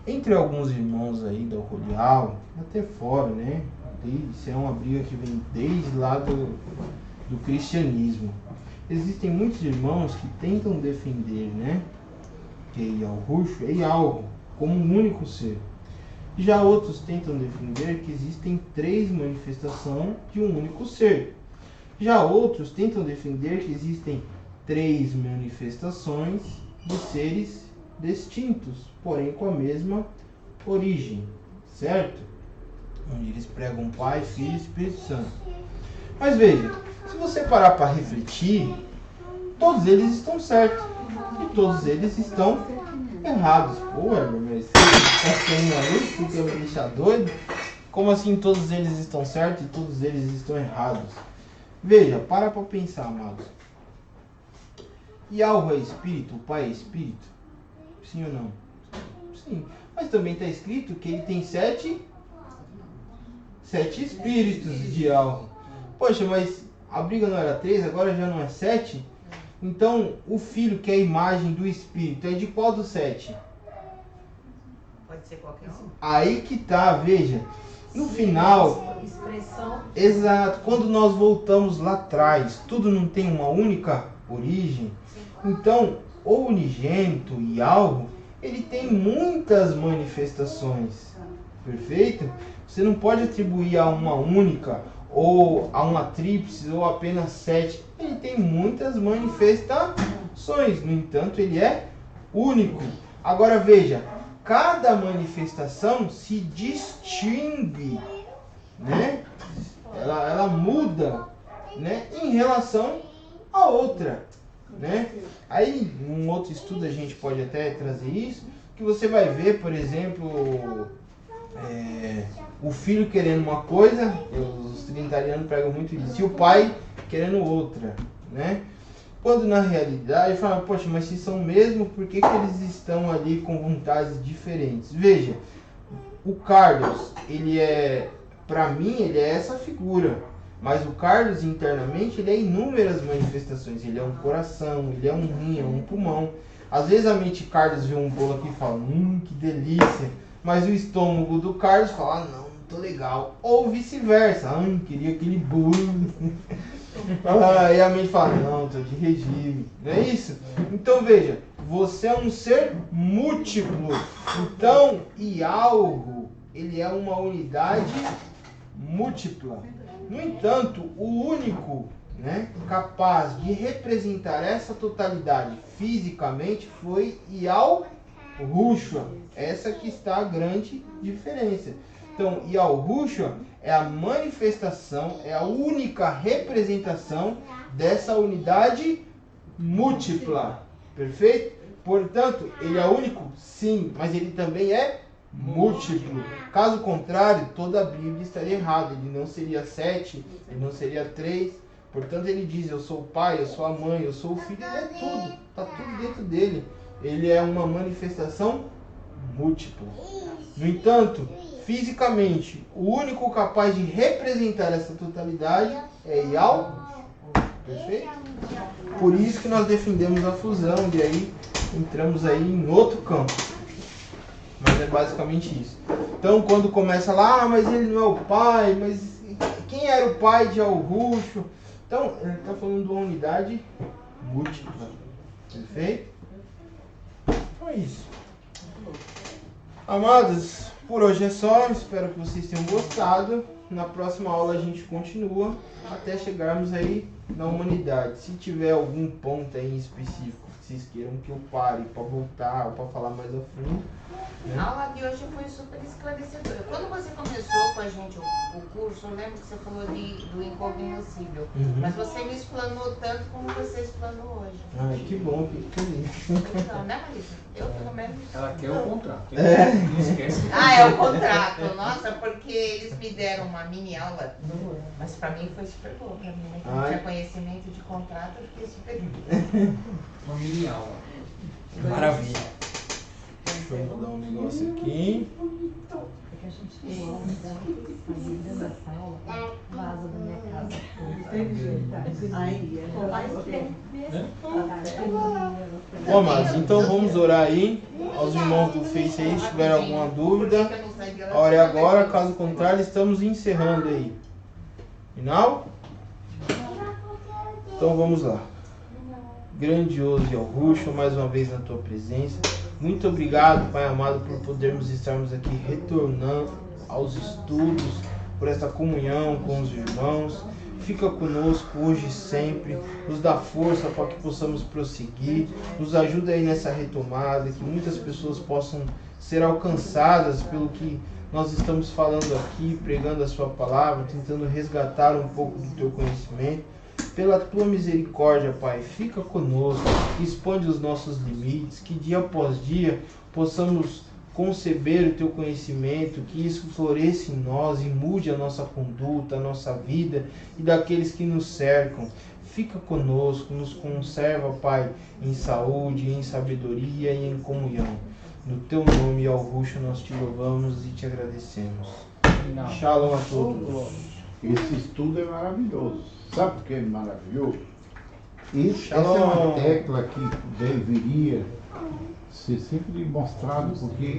Entre alguns irmãos aí da Rolial, até fora, né? Isso é uma briga que vem desde lá do cristianismo. Existem muitos irmãos que tentam defender, né, que Yahushua é algo como um único ser. Já outros tentam defender que existem 3 manifestações de um único ser. Já outros tentam defender que existem 3 manifestações de seres distintos, porém com a mesma origem, certo? Onde eles pregam Pai, Filho e Espírito Santo. Mas veja, se você parar para refletir, todos eles estão certos e todos eles estão errados. Pô, mas tá sendo uma luz porque eu me deixar doido? Como assim todos eles estão certos e todos eles estão errados? Veja, para pensar, amados. Yahweh é espírito, o Pai é espírito? Sim ou não? Sim. Mas também está escrito que ele tem 7 espíritos de Yahweh. Poxa, mas a briga não era 3, agora já não é 7? Então, o Filho, que é a imagem do Espírito, é de qual dos 7? Pode ser qualquer um. Aí que tá, veja. No final, Expressão. exato, quando nós voltamos lá atrás, tudo não tem uma única origem. Então, o unigênito e algo, ele tem muitas manifestações. Perfeito? Você não pode atribuir a uma única, ou a uma tríplice, ou apenas 7. Ele tem muitas manifestações. No entanto, ele é único. Agora veja, cada manifestação se distingue, né? Ela muda, né? Em relação a outra, né? Aí, num outro estudo a gente pode até trazer isso, que você vai ver, por exemplo, o filho querendo uma coisa, os trinitarianos pregam muito isso, e o pai querendo outra, né? Quando na realidade, fala, poxa, mas se são mesmo, por que eles estão ali com vontades diferentes? Veja, o Carlos, ele é, para mim, ele é essa figura, mas o Carlos internamente, ele é inúmeras manifestações, ele é um coração, ele é um rim, é um pulmão. Às vezes a mente Carlos vê um bolo aqui e fala, que delícia, mas o estômago do Carlos fala, não tô legal, ou vice-versa, queria aquele bolo. E a mente fala, não, tô de regime, não é isso? Então veja, você é um ser múltiplo, então Ialgo, ele é uma unidade múltipla. No entanto, o único, né, capaz de representar essa totalidade fisicamente foi Yahushua. Essa que está a grande diferença. Então, Yahushua é a manifestação, é a única representação dessa unidade múltipla. Perfeito? Portanto, ele é único? Sim, mas ele também é múltiplo. Caso contrário, toda a Bíblia estaria errada. Ele não seria 7, ele não seria 3. Portanto, ele diz, eu sou o pai, eu sou a mãe, eu sou o filho, ele é tudo. Está tudo dentro dele. Ele é uma manifestação múltipla. No entanto, fisicamente, o único capaz de representar essa totalidade é Yahushua. Perfeito? Por isso que nós defendemos a fusão, e aí entramos aí em outro campo. Mas é basicamente isso. Então, quando começa lá, mas ele não é o pai, mas quem era o pai de Yahushua? Então, ele está falando de uma unidade múltipla. Perfeito? Então é isso. Amados, por hoje é só. Espero que vocês tenham gostado. Na próxima aula a gente continua até chegarmos aí na humanidade. Se tiver algum ponto aí em específico que vocês queiram que eu pare para voltar ou para falar mais a fundo, né? A aula de hoje foi super esclarecedora. Quando você começou com a gente o curso, eu lembro que você falou do incognoscível. Mas você me explanou tanto como você explanou hoje. Ai, que bom, que feliz. Não, né, Marisa? Eu, pelo menos. Ela quer o contrato. Não esquece. É o contrato. Nossa, porque eles me deram uma mini aula. Mas pra mim foi super boa. Pra mim, né? Que não tinha conhecimento de contrato, eu fiquei super feliz. Uma mini aula. Maravilha. Deixa eu mudar um negócio aqui. Porque a gente não sair da sala, vaza da minha casa. Aí, Bom, mas então vamos orar aí. Aos irmãos do Face aí, se tiver alguma dúvida, a hora é agora. Caso contrário, estamos encerrando aí. Final? Então vamos lá. Grandioso Yahushua, mais uma vez na tua presença. Muito obrigado, Pai amado, por podermos estarmos aqui retornando aos estudos, por esta comunhão com os irmãos. Fica conosco hoje e sempre, nos dá força para que possamos prosseguir, nos ajuda aí nessa retomada, que muitas pessoas possam ser alcançadas pelo que nós estamos falando aqui, pregando a sua palavra, tentando resgatar um pouco do teu conhecimento. Pela tua misericórdia, Pai, fica conosco, expande os nossos limites, que dia após dia possamos conceber o teu conhecimento, que isso floresça em nós e mude a nossa conduta, a nossa vida e daqueles que nos cercam. Fica conosco, nos conserva, Pai, em saúde, em sabedoria e em comunhão. No teu nome, Yahushua, nós te louvamos e te agradecemos. Shalom a todos. Esse estudo é maravilhoso. Sabe por que é maravilhoso? Essa é Shalom. uma tecla que deveria ser sempre mostrado, porque